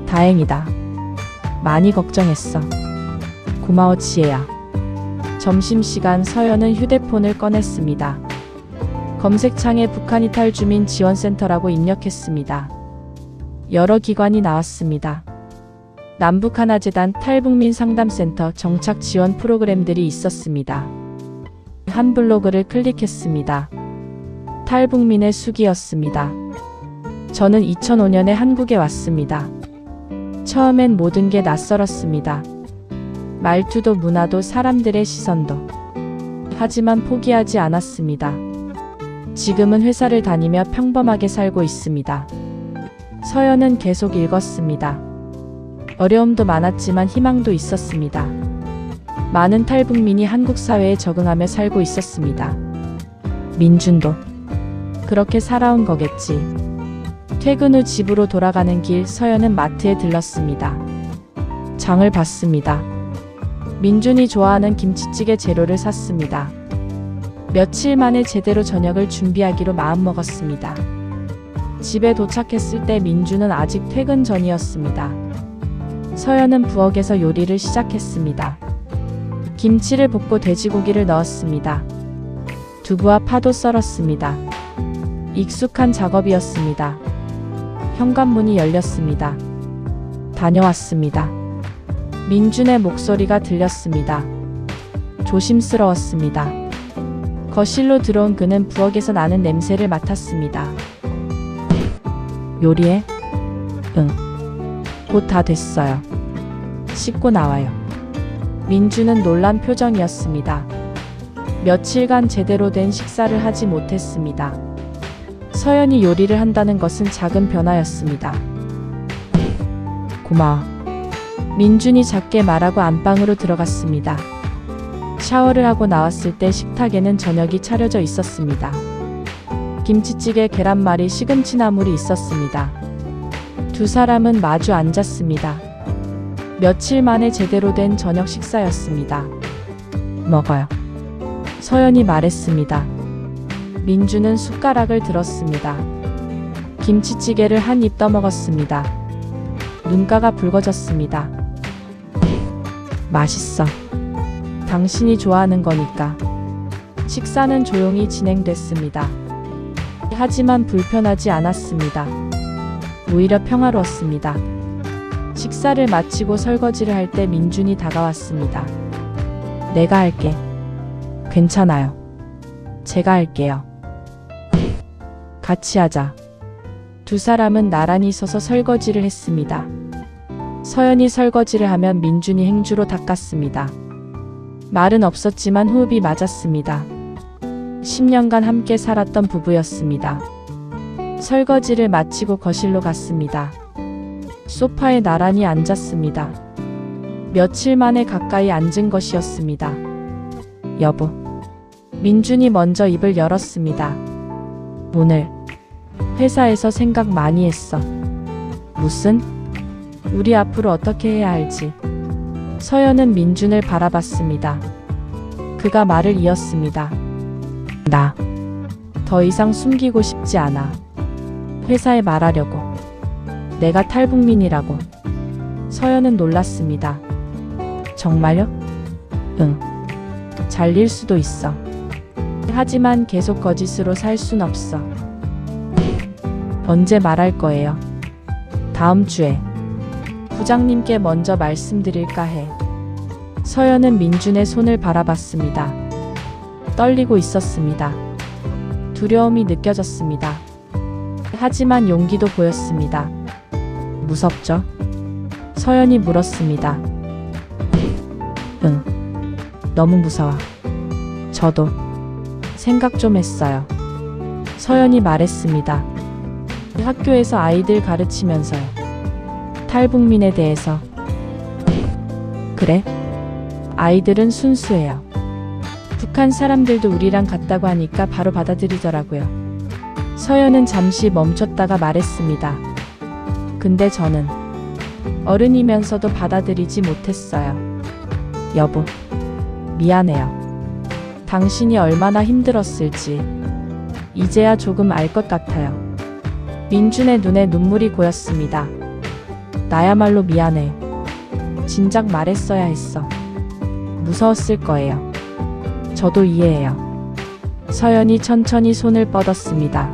다행이다. 많이 걱정했어. 고마워, 지혜야. 점심시간 서연은 휴대폰을 꺼냈습니다. 검색창에 북한 이탈 주민 지원센터라고 입력했습니다. 여러 기관이 나왔습니다. 남북하나재단 탈북민 상담센터 정착 지원 프로그램들이 있었습니다. 한 블로그를 클릭했습니다. 탈북민의 수기였습니다. 저는 2005년에 한국에 왔습니다. 처음엔 모든 게 낯설었습니다. 말투도 문화도 사람들의 시선도. 하지만 포기하지 않았습니다. 지금은 회사를 다니며 평범하게 살고 있습니다. 서연은 계속 읽었습니다. 어려움도 많았지만 희망도 있었습니다. 많은 탈북민이 한국 사회에 적응하며 살고 있었습니다. 민준도 그렇게 살아온 거겠지. 퇴근 후 집으로 돌아가는 길 서연은 마트에 들렀습니다. 장을 봤습니다. 민준이 좋아하는 김치찌개 재료를 샀습니다. 며칠 만에 제대로 저녁을 준비하기로 마음먹었습니다. 집에 도착했을 때 민준은 아직 퇴근 전이었습니다. 서연은 부엌에서 요리를 시작했습니다. 김치를 볶고 돼지고기를 넣었습니다. 두부와 파도 썰었습니다. 익숙한 작업이었습니다. 현관문이 열렸습니다. 다녀왔습니다. 민준의 목소리가 들렸습니다. 조심스러웠습니다. 거실로 들어온 그는 부엌에서 나는 냄새를 맡았습니다. 요리해? 응. 곧 다 됐어요. 씻고 나와요. 민준은 놀란 표정이었습니다. 며칠간 제대로 된 식사를 하지 못했습니다. 서연이 요리를 한다는 것은 작은 변화였습니다. 고마워. 민준이 작게 말하고 안방으로 들어갔습니다. 샤워를 하고 나왔을 때 식탁에는 저녁이 차려져 있었습니다. 김치찌개, 계란말이, 시금치나물이 있었습니다. 두 사람은 마주 앉았습니다. 며칠 만에 제대로 된 저녁 식사였습니다. 먹어요. 서연이 말했습니다. 민준은 숟가락을 들었습니다. 김치찌개를 한 입 떠먹었습니다. 눈가가 붉어졌습니다. 맛있어. 당신이 좋아하는 거니까. 식사는 조용히 진행됐습니다. 하지만 불편하지 않았습니다. 오히려 평화로웠습니다. 식사를 마치고 설거지를 할 때 민준이 다가왔습니다. 내가 할게. 괜찮아요. 제가 할게요. 같이 하자. 두 사람은 나란히 서서 설거지를 했습니다. 서연이 설거지를 하면 민준이 행주로 닦았습니다. 말은 없었지만 호흡이 맞았습니다. 10년간 함께 살았던 부부였습니다. 설거지를 마치고 거실로 갔습니다. 소파에 나란히 앉았습니다. 며칠 만에 가까이 앉은 것이었습니다. 여보. 민준이 먼저 입을 열었습니다. 오늘 회사에서 생각 많이 했어. 무슨? 우리 앞으로 어떻게 해야 할지. 서연은 민준을 바라봤습니다. 그가 말을 이었습니다. 나 더 이상 숨기고 싶지 않아. 회사에 말하려고. 내가 탈북민이라고. 서연은 놀랐습니다. 정말요? 응. 잘릴 수도 있어. 하지만 계속 거짓으로 살 순 없어. 언제 말할 거예요? 다음 주에. 부장님께 먼저 말씀드릴까 해. 서연은 민준의 손을 바라봤습니다. 떨리고 있었습니다. 두려움이 느껴졌습니다. 하지만 용기도 보였습니다. 무섭죠? 서연이 물었습니다. 응. 너무 무서워. 저도 생각 좀 했어요. 서연이 말했습니다. 학교에서 아이들 가르치면서요. 탈북민에 대해서. 그래? 아이들은 순수해요. 북한 사람들도 우리랑 같다고 하니까 바로 받아들이더라고요. 서연은 잠시 멈췄다가 말했습니다. 근데 저는 어른이면서도 받아들이지 못했어요. 여보, 미안해요. 당신이 얼마나 힘들었을지 이제야 조금 알 것 같아요. 민준의 눈에 눈물이 고였습니다. 나야말로 미안해. 진작 말했어야 했어. 무서웠을 거예요. 저도 이해해요. 서연이 천천히 손을 뻗었습니다.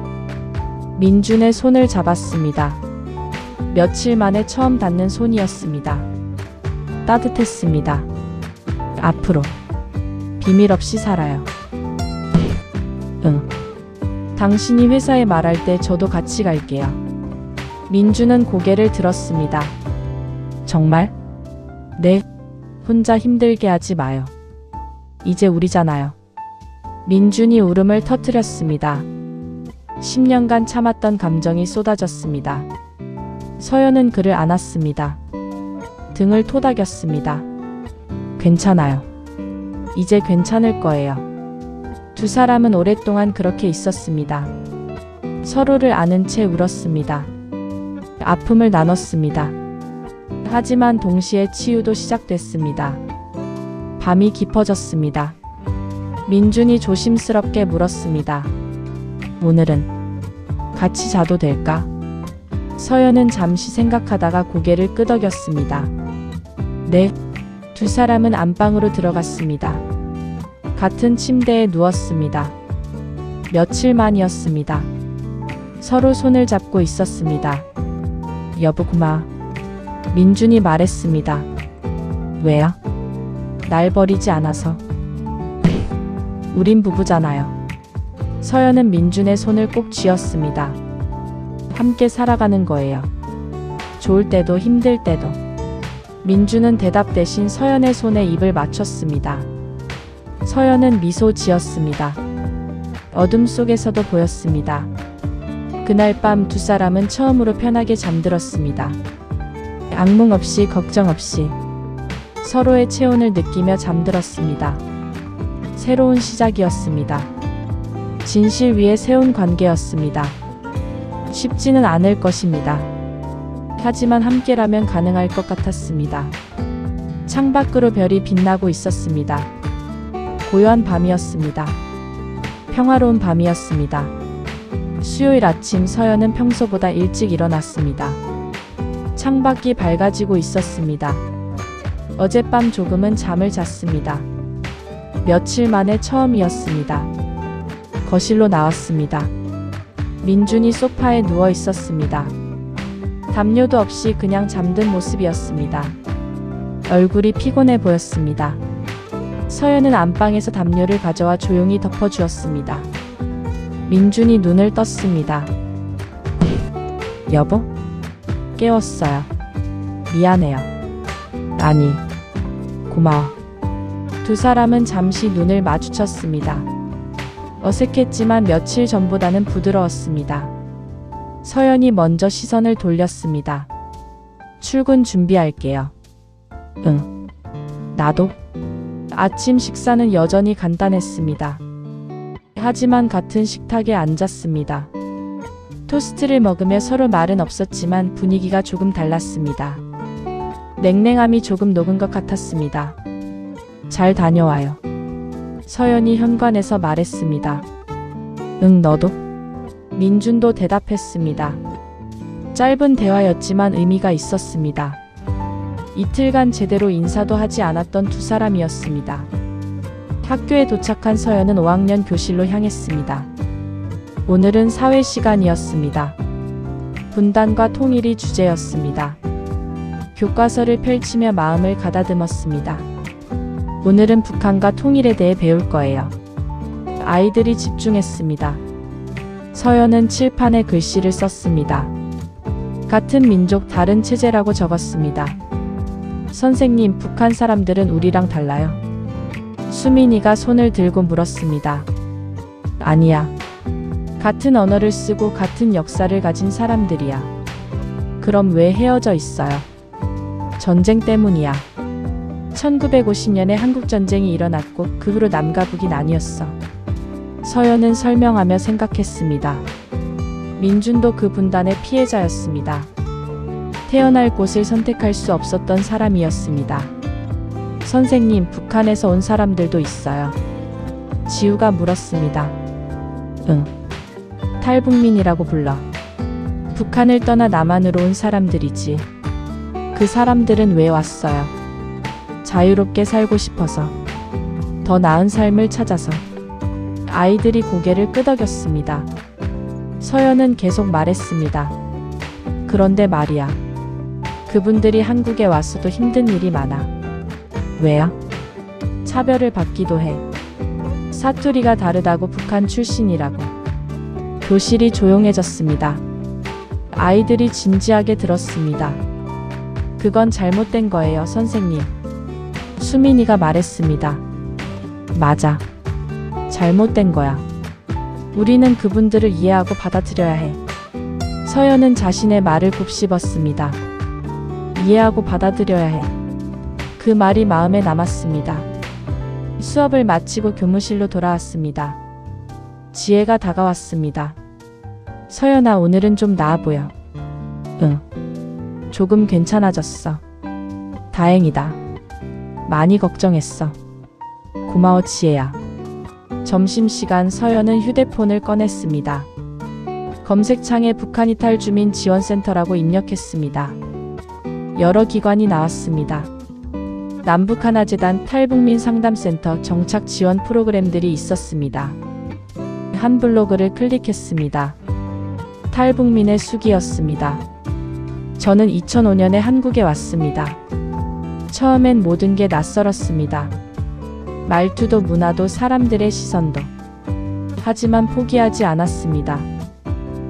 민준의 손을 잡았습니다. 며칠 만에 처음 닿는 손이었습니다. 따뜻했습니다. 앞으로 비밀 없이 살아요. 응. 당신이 회사에 말할 때 저도 같이 갈게요. 민준은 고개를 들었습니다. 정말? 네. 혼자 힘들게 하지 마요. 이제 우리잖아요. 민준이 울음을 터뜨렸습니다. 10년간 참았던 감정이 쏟아졌습니다. 서연은 그를 안았습니다. 등을 토닥였습니다. 괜찮아요. 이제 괜찮을 거예요. 두 사람은 오랫동안 그렇게 있었습니다. 서로를 아는 채 울었습니다. 아픔을 나눴습니다. 하지만 동시에 치유도 시작됐습니다. 밤이 깊어졌습니다. 민준이 조심스럽게 물었습니다. 오늘은 같이 자도 될까? 서연은 잠시 생각하다가 고개를 끄덕였습니다. 네. 두 사람은 안방으로 들어갔습니다. 같은 침대에 누웠습니다. 며칠 만이었습니다. 서로 손을 잡고 있었습니다. 여보 고마워. 민준이 말했습니다. 왜요? 날 버리지 않아서. 우린 부부잖아요. 서연은 민준의 손을 꼭 쥐었습니다. 함께 살아가는 거예요. 좋을 때도 힘들 때도. 민준은 대답 대신 서연의 손에 입을 맞췄습니다. 서연은 미소 지었습니다. 어둠 속에서도 보였습니다. 그날 밤 두 사람은 처음으로 편하게 잠들었습니다. 악몽 없이 걱정 없이 서로의 체온을 느끼며 잠들었습니다. 새로운 시작이었습니다. 진실 위에 세운 관계였습니다. 쉽지는 않을 것입니다. 하지만 함께라면 가능할 것 같았습니다. 창밖으로 별이 빛나고 있었습니다. 고요한 밤이었습니다. 평화로운 밤이었습니다. 수요일 아침 서연은 평소보다 일찍 일어났습니다. 창밖이 밝아지고 있었습니다. 어젯밤 조금은 잠을 잤습니다. 며칠 만에 처음이었습니다. 거실로 나왔습니다. 민준이 소파에 누워 있었습니다. 담요도 없이 그냥 잠든 모습이었습니다. 얼굴이 피곤해 보였습니다. 서연은 안방에서 담요를 가져와 조용히 덮어주었습니다. 민준이 눈을 떴습니다. 여보? 깨웠어요. 미안해요. 아니, 고마워. 두 사람은 잠시 눈을 마주쳤습니다. 어색했지만 며칠 전보다는 부드러웠습니다. 서연이 먼저 시선을 돌렸습니다. 출근 준비할게요. 응. 나도. 아침 식사는 여전히 간단했습니다. 하지만 같은 식탁에 앉았습니다. 토스트를 먹으며 서로 말은 없었지만 분위기가 조금 달랐습니다. 냉랭함이 조금 녹은 것 같았습니다. 잘 다녀와요. 서연이 현관에서 말했습니다. 응, 너도? 민준도 대답했습니다. 짧은 대화였지만 의미가 있었습니다. 이틀간 제대로 인사도 하지 않았던 두 사람이었습니다. 학교에 도착한 서연은 5학년 교실로 향했습니다. 오늘은 사회 시간이었습니다. 분단과 통일이 주제였습니다. 교과서를 펼치며 마음을 가다듬었습니다. 오늘은 북한과 통일에 대해 배울 거예요. 아이들이 집중했습니다. 서연은 칠판에 글씨를 썼습니다. 같은 민족 다른 체제라고 적었습니다. 선생님, 북한 사람들은 우리랑 달라요. 수민이가 손을 들고 물었습니다. 아니야. 같은 언어를 쓰고 같은 역사를 가진 사람들이야. 그럼 왜 헤어져 있어요? 전쟁 때문이야. 1950년에 한국전쟁이 일어났고 그 후로 남과 북이 나뉘었어. 서연은 설명하며 생각했습니다. 민준도 그 분단의 피해자였습니다. 태어날 곳을 선택할 수 없었던 사람이었습니다. 선생님, 북한에서 온 사람들도 있어요. 지우가 물었습니다. 응. 탈북민이라고 불러. 북한을 떠나 남한으로 온 사람들이지. 그 사람들은 왜 왔어요? 자유롭게 살고 싶어서. 더 나은 삶을 찾아서. 아이들이 고개를 끄덕였습니다. 서연은 계속 말했습니다. 그런데 말이야. 그분들이 한국에 왔어도 힘든 일이 많아. 왜요? 차별을 받기도 해. 사투리가 다르다고 북한 출신이라고. 교실이 조용해졌습니다. 아이들이 진지하게 들었습니다. 그건 잘못된 거예요, 선생님. 수민이가 말했습니다. 맞아. 잘못된 거야. 우리는 그분들을 이해하고 받아들여야 해. 서연은 자신의 말을 곱씹었습니다. 이해하고 받아들여야 해. 그 말이 마음에 남았습니다. 수업을 마치고 교무실로 돌아왔습니다. 지혜가 다가왔습니다. 서연아, 오늘은 좀 나아 보여. 응. 조금 괜찮아졌어. 다행이다. 많이 걱정했어. 고마워, 지혜야. 점심시간 서연은 휴대폰을 꺼냈습니다. 검색창에 북한 이탈 주민 지원센터라고 입력했습니다. 여러 기관이 나왔습니다. 남북하나재단, 탈북민 상담센터, 정착 지원 프로그램들이 있었습니다. 한 블로그를 클릭했습니다. 탈북민의 수기였습니다. 저는 2005년에 한국에 왔습니다. 처음엔 모든 게 낯설었습니다. 말투도 문화도 사람들의 시선도. 하지만 포기하지 않았습니다.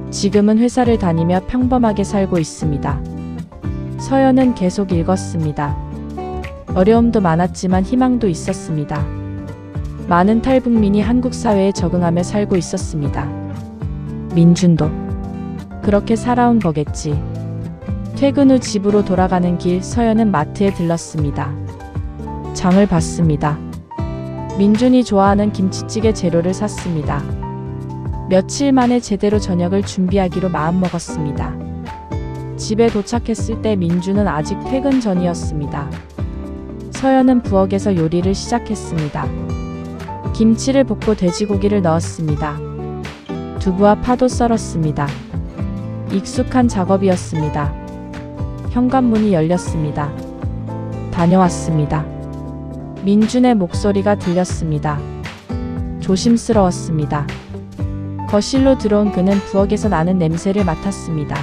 지금은 회사를 다니며 평범하게 살고 있습니다. 서연은 계속 읽었습니다. 어려움도 많았지만 희망도 있었습니다. 많은 탈북민이 한국 사회에 적응하며 살고 있었습니다. 민준도 그렇게 살아온 거겠지. 퇴근 후 집으로 돌아가는 길, 서연은 마트에 들렀습니다. 장을 봤습니다. 민준이 좋아하는 김치찌개 재료를 샀습니다. 며칠 만에 제대로 저녁을 준비하기로 마음먹었습니다. 집에 도착했을 때 민준은 아직 퇴근 전이었습니다. 서연은 부엌에서 요리를 시작했습니다. 김치를 볶고 돼지고기를 넣었습니다. 두부와 파도 썰었습니다. 익숙한 작업이었습니다. 현관문이 열렸습니다. 다녀왔습니다. 민준의 목소리가 들렸습니다. 조심스러웠습니다. 거실로 들어온 그는 부엌에서 나는 냄새를 맡았습니다.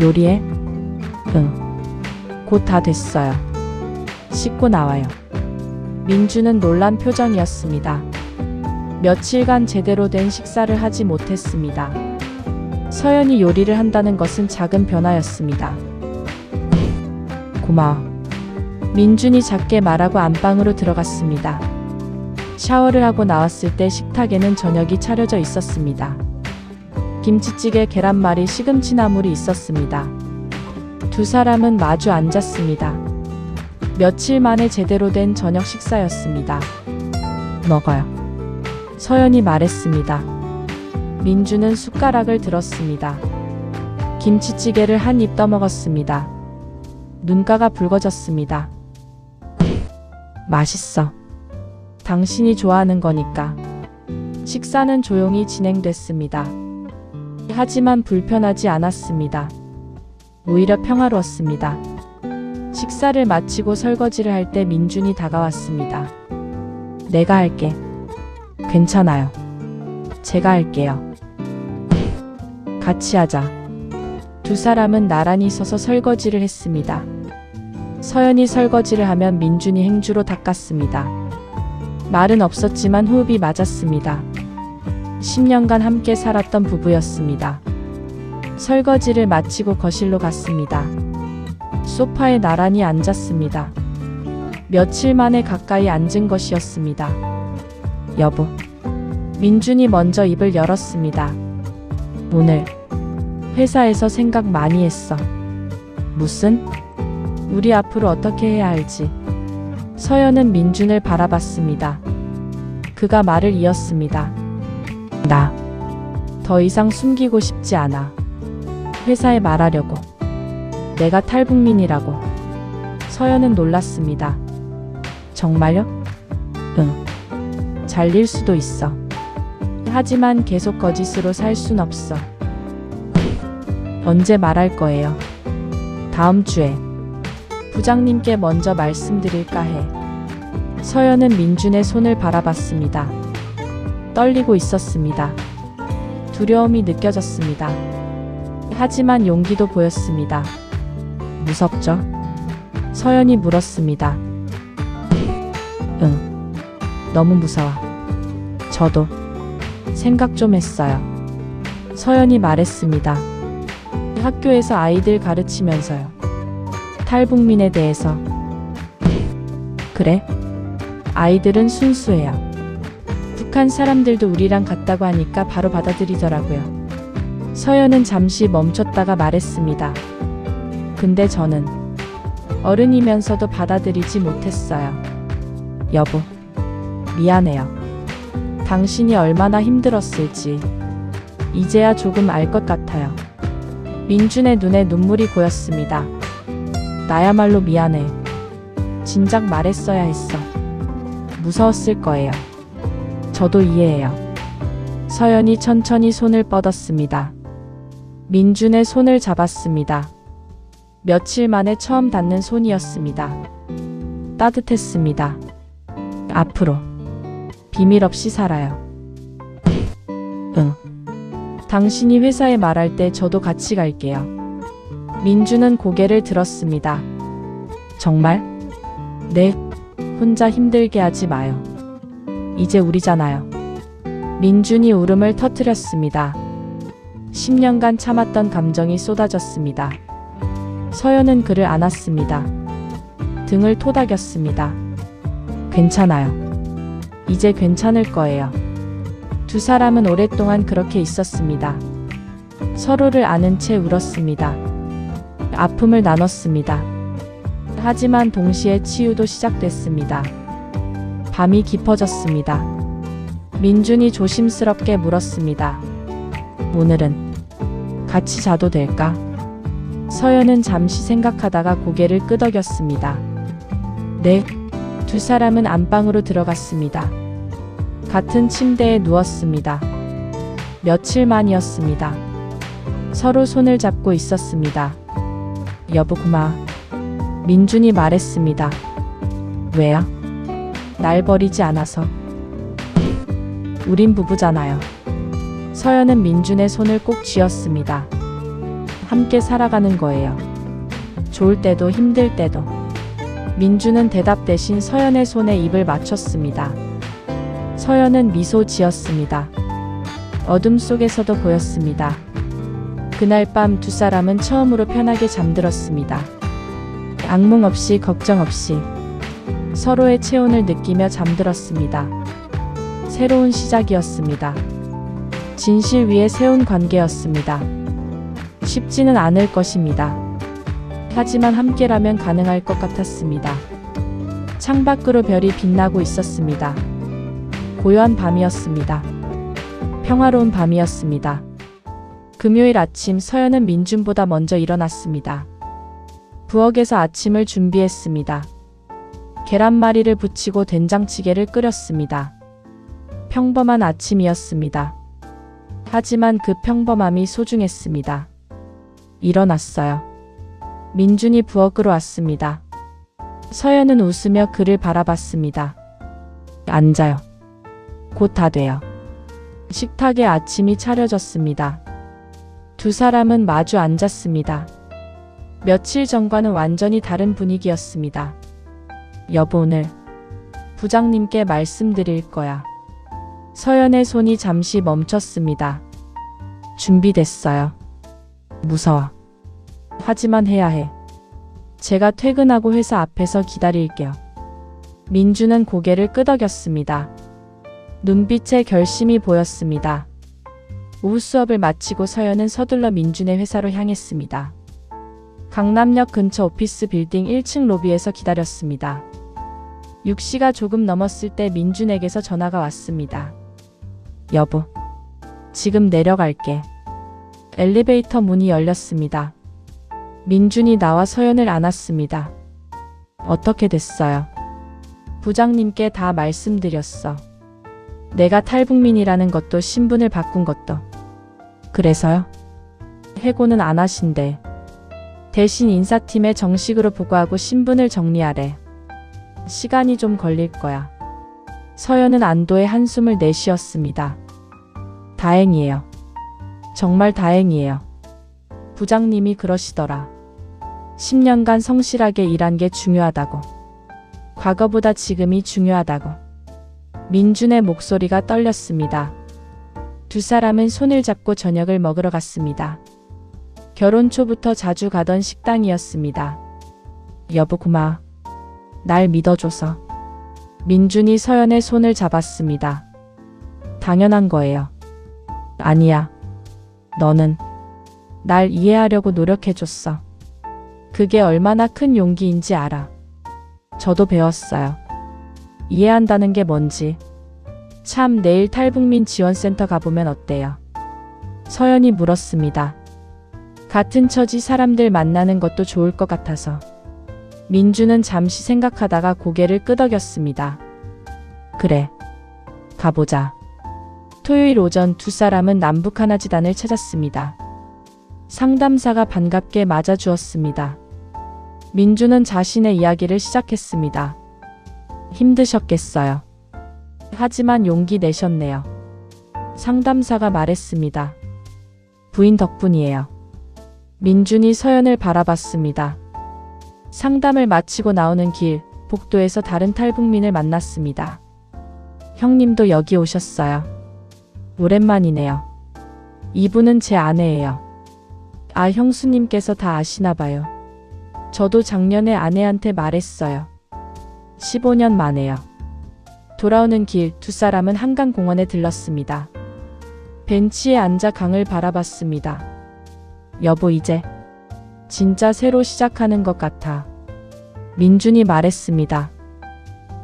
요리해? 응. 곧 다 됐어요. 씻고 나와요. 민준은 놀란 표정이었습니다. 며칠간 제대로 된 식사를 하지 못했습니다. 서연이 요리를 한다는 것은 작은 변화였습니다. 고마워. 민준이 작게 말하고 안방으로 들어갔습니다. 샤워를 하고 나왔을 때 식탁에는 저녁이 차려져 있었습니다. 김치찌개, 계란말이, 시금치나물이 있었습니다. 두 사람은 마주 앉았습니다. 며칠 만에 제대로 된 저녁 식사였습니다. 먹어요. 서연이 말했습니다. 민준은 숟가락을 들었습니다. 김치찌개를 한 입 떠먹었습니다. 눈가가 붉어졌습니다. 맛있어. 당신이 좋아하는 거니까. 식사는 조용히 진행됐습니다. 하지만 불편하지 않았습니다. 오히려 평화로웠습니다. 식사를 마치고 설거지를 할 때 민준이 다가왔습니다. 내가 할게. 괜찮아요. 제가 할게요. 같이 하자. 두 사람은 나란히 서서 설거지를 했습니다. 서연이 설거지를 하면 민준이 행주로 닦았습니다. 말은 없었지만 호흡이 맞았습니다. 10년간 함께 살았던 부부였습니다. 설거지를 마치고 거실로 갔습니다. 소파에 나란히 앉았습니다. 며칠 만에 가까이 앉은 것이었습니다. 여보. 민준이 먼저 입을 열었습니다. 오늘 회사에서 생각 많이 했어. 무슨? 우리 앞으로 어떻게 해야 할지. 서연은 민준을 바라봤습니다. 그가 말을 이었습니다. 나 더 이상 숨기고 싶지 않아. 회사에 말하려고. 내가 탈북민이라고. 서연은 놀랐습니다. 정말요? 응. 잘릴 수도 있어. 하지만 계속 거짓으로 살 순 없어. 언제 말할 거예요? 다음 주에. 부장님께 먼저 말씀드릴까 해. 서연은 민준의 손을 바라봤습니다. 떨리고 있었습니다. 두려움이 느껴졌습니다. 하지만 용기도 보였습니다. 무섭죠? 서연이 물었습니다. 응. 너무 무서워. 저도 생각 좀 했어요. 서연이 말했습니다. 학교에서 아이들 가르치면서요. 탈북민에 대해서. 그래? 아이들은 순수해요. 북한 사람들도 우리랑 같다고 하니까 바로 받아들이더라고요. 서연은 잠시 멈췄다가 말했습니다. 근데 저는 어른이면서도 받아들이지 못했어요. 여보, 미안해요. 당신이 얼마나 힘들었을지 이제야 조금 알 것 같아요. 민준의 눈에 눈물이 고였습니다. 나야말로 미안해. 진작 말했어야 했어. 무서웠을 거예요. 저도 이해해요. 서연이 천천히 손을 뻗었습니다. 민준의 손을 잡았습니다. 며칠 만에 처음 닿는 손이었습니다. 따뜻했습니다. 앞으로 비밀 없이 살아요. 응. 당신이 회사에 말할 때 저도 같이 갈게요. 민준은 고개를 들었습니다. 정말? 네. 혼자 힘들게 하지 마요. 이제 우리잖아요. 민준이 울음을 터뜨렸습니다. 10년간 참았던 감정이 쏟아졌습니다. 서연은 그를 안았습니다. 등을 토닥였습니다. 괜찮아요. 이제 괜찮을 거예요. 두 사람은 오랫동안 그렇게 있었습니다. 서로를 아는 채 울었습니다. 아픔을 나눴습니다. 하지만 동시에 치유도 시작됐습니다. 밤이 깊어졌습니다. 민준이 조심스럽게 물었습니다. 오늘은 같이 자도 될까? 서연은 잠시 생각하다가 고개를 끄덕였습니다. 네. 두 사람은 안방으로 들어갔습니다. 같은 침대에 누웠습니다. 며칠 만이었습니다. 서로 손을 잡고 있었습니다. 여보 고마워. 민준이 말했습니다. 왜요? 날 버리지 않아서. 우린 부부잖아요. 서연은 민준의 손을 꼭 쥐었습니다. 함께 살아가는 거예요. 좋을 때도 힘들 때도. 민준은 대답 대신 서연의 손에 입을 맞췄습니다. 서연은 미소 지었습니다. 어둠 속에서도 보였습니다. 그날 밤 두 사람은 처음으로 편하게 잠들었습니다. 악몽 없이 걱정 없이 서로의 체온을 느끼며 잠들었습니다. 새로운 시작이었습니다. 진실 위에 세운 관계였습니다. 쉽지는 않을 것입니다. 하지만 함께라면 가능할 것 같았습니다. 창밖으로 별이 빛나고 있었습니다. 고요한 밤이었습니다. 평화로운 밤이었습니다. 금요일 아침 서연은 민준보다 먼저 일어났습니다. 부엌에서 아침을 준비했습니다. 계란말이를 부치고 된장찌개를 끓였습니다. 평범한 아침이었습니다. 하지만 그 평범함이 소중했습니다. 일어났어요. 민준이 부엌으로 왔습니다. 서연은 웃으며 그를 바라봤습니다. 앉아요. 곧 다 돼요. 식탁에 아침이 차려졌습니다. 두 사람은 마주 앉았습니다. 며칠 전과는 완전히 다른 분위기였습니다. 여보, 오늘 부장님께 말씀드릴 거야. 서연의 손이 잠시 멈췄습니다. 준비됐어요. 무서워. 하지만 해야 해. 제가 퇴근하고 회사 앞에서 기다릴게요. 민주는 고개를 끄덕였습니다. 눈빛에 결심이 보였습니다. 오후 수업을 마치고 서연은 서둘러 민준의 회사로 향했습니다. 강남역 근처 오피스 빌딩 1층 로비에서 기다렸습니다. 6시가 조금 넘었을 때 민준에게서 전화가 왔습니다. 여보, 지금 내려갈게. 엘리베이터 문이 열렸습니다. 민준이 나와 서연을 안았습니다. 어떻게 됐어요? 부장님께 다 말씀드렸어. 내가 탈북민이라는 것도 신분을 바꾼 것도. 그래서요? 해고는 안 하신대. 대신 인사팀에 정식으로 보고하고 신분을 정리하래. 시간이 좀 걸릴 거야. 서연은 안도의 한숨을 내쉬었습니다. 다행이에요. 정말 다행이에요. 부장님이 그러시더라. 10년간 성실하게 일한 게 중요하다고. 과거보다 지금이 중요하다고. 민준의 목소리가 떨렸습니다. 두 사람은 손을 잡고 저녁을 먹으러 갔습니다. 결혼 초부터 자주 가던 식당이었습니다. 여보, 고마워. 날 믿어줘서. 민준이 서연의 손을 잡았습니다. 당연한 거예요. 아니야. 너는 날 이해하려고 노력해줬어. 그게 얼마나 큰 용기인지 알아. 저도 배웠어요. 이해한다는 게 뭔지. 참, 내일 탈북민 지원센터 가보면 어때요? 서연이 물었습니다. 같은 처지 사람들 만나는 것도 좋을 것 같아서. 민주는 잠시 생각하다가 고개를 끄덕였습니다. 그래. 가보자. 토요일 오전 두 사람은 남북 하나지단을 찾았습니다. 상담사가 반갑게 맞아주었습니다. 민주는 자신의 이야기를 시작했습니다. 힘드셨겠어요. 하지만 용기 내셨네요. 상담사가 말했습니다. 부인 덕분이에요. 민준이 서연을 바라봤습니다. 상담을 마치고 나오는 길, 복도에서 다른 탈북민을 만났습니다. 형님도 여기 오셨어요. 오랜만이네요. 이분은 제 아내예요. 아, 형수님께서 다 아시나 봐요. 저도 작년에 아내한테 말했어요. 15년 만에요. 돌아오는 길, 두 사람은 한강공원에 들렀습니다. 벤치에 앉아 강을 바라봤습니다. 여보, 이제 진짜 새로 시작하는 것 같아. 민준이 말했습니다.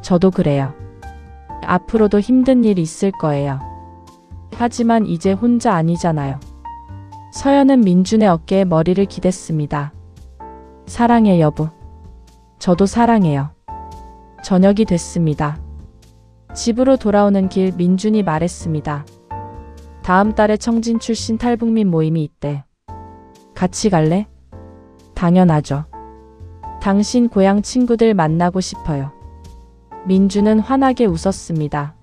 저도 그래요. 앞으로도 힘든 일 있을 거예요. 하지만 이제 혼자 아니잖아요. 서연은 민준의 어깨에 머리를 기댔습니다. 사랑해, 여보. 저도 사랑해요. 저녁이 됐습니다. 집으로 돌아오는 길, 민준이 말했습니다. 다음 달에 청진 출신 탈북민 모임이 있대. 같이 갈래? 당연하죠. 당신 고향 친구들 만나고 싶어요. 민준은 환하게 웃었습니다.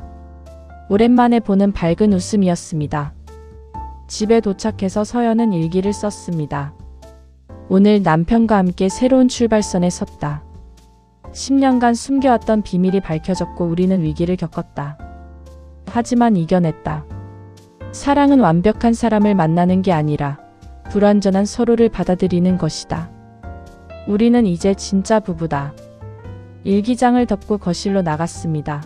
오랜만에 보는 밝은 웃음이었습니다. 집에 도착해서 서연은 일기를 썼습니다. 오늘 남편과 함께 새로운 출발선에 섰다. 10년간 숨겨왔던 비밀이 밝혀졌고 우리는 위기를 겪었다. 하지만 이겨냈다. 사랑은 완벽한 사람을 만나는 게 아니라 불완전한 서로를 받아들이는 것이다. 우리는 이제 진짜 부부다. 일기장을 덮고 거실로 나갔습니다.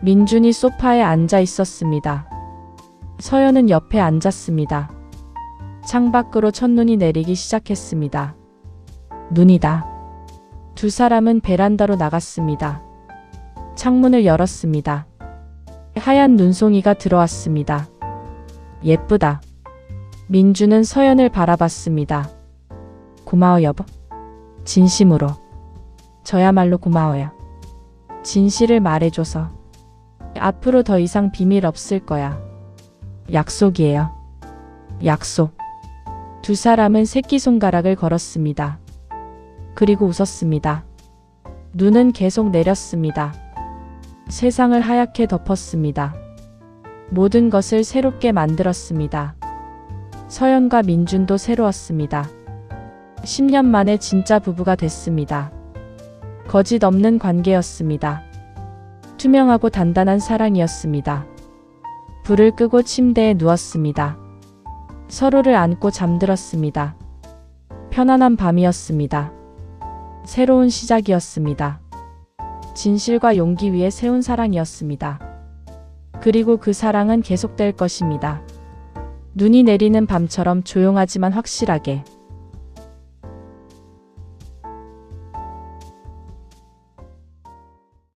민준이 소파에 앉아 있었습니다. 서연은 옆에 앉았습니다. 창밖으로 첫눈이 내리기 시작했습니다. 눈이다. 두 사람은 베란다로 나갔습니다. 창문을 열었습니다. 하얀 눈송이가 들어왔습니다. 예쁘다. 민주는 서연을 바라봤습니다. 고마워, 여보. 진심으로. 저야말로 고마워요. 진실을 말해줘서. 앞으로 더 이상 비밀 없을 거야. 약속이에요. 약속. 두 사람은 새끼손가락을 걸었습니다. 그리고 웃었습니다. 눈은 계속 내렸습니다. 세상을 하얗게 덮었습니다. 모든 것을 새롭게 만들었습니다. 서연과 민준도 새로웠습니다. 10년 만에 진짜 부부가 됐습니다. 거짓 없는 관계였습니다. 투명하고 단단한 사랑이었습니다. 불을 끄고 침대에 누웠습니다. 서로를 안고 잠들었습니다. 편안한 밤이었습니다. 새로운 시작이었습니다. 진실과 용기 위에 세운 사랑이었습니다. 그리고 그 사랑은 계속될 것입니다. 눈이 내리는 밤처럼 조용하지만 확실하게.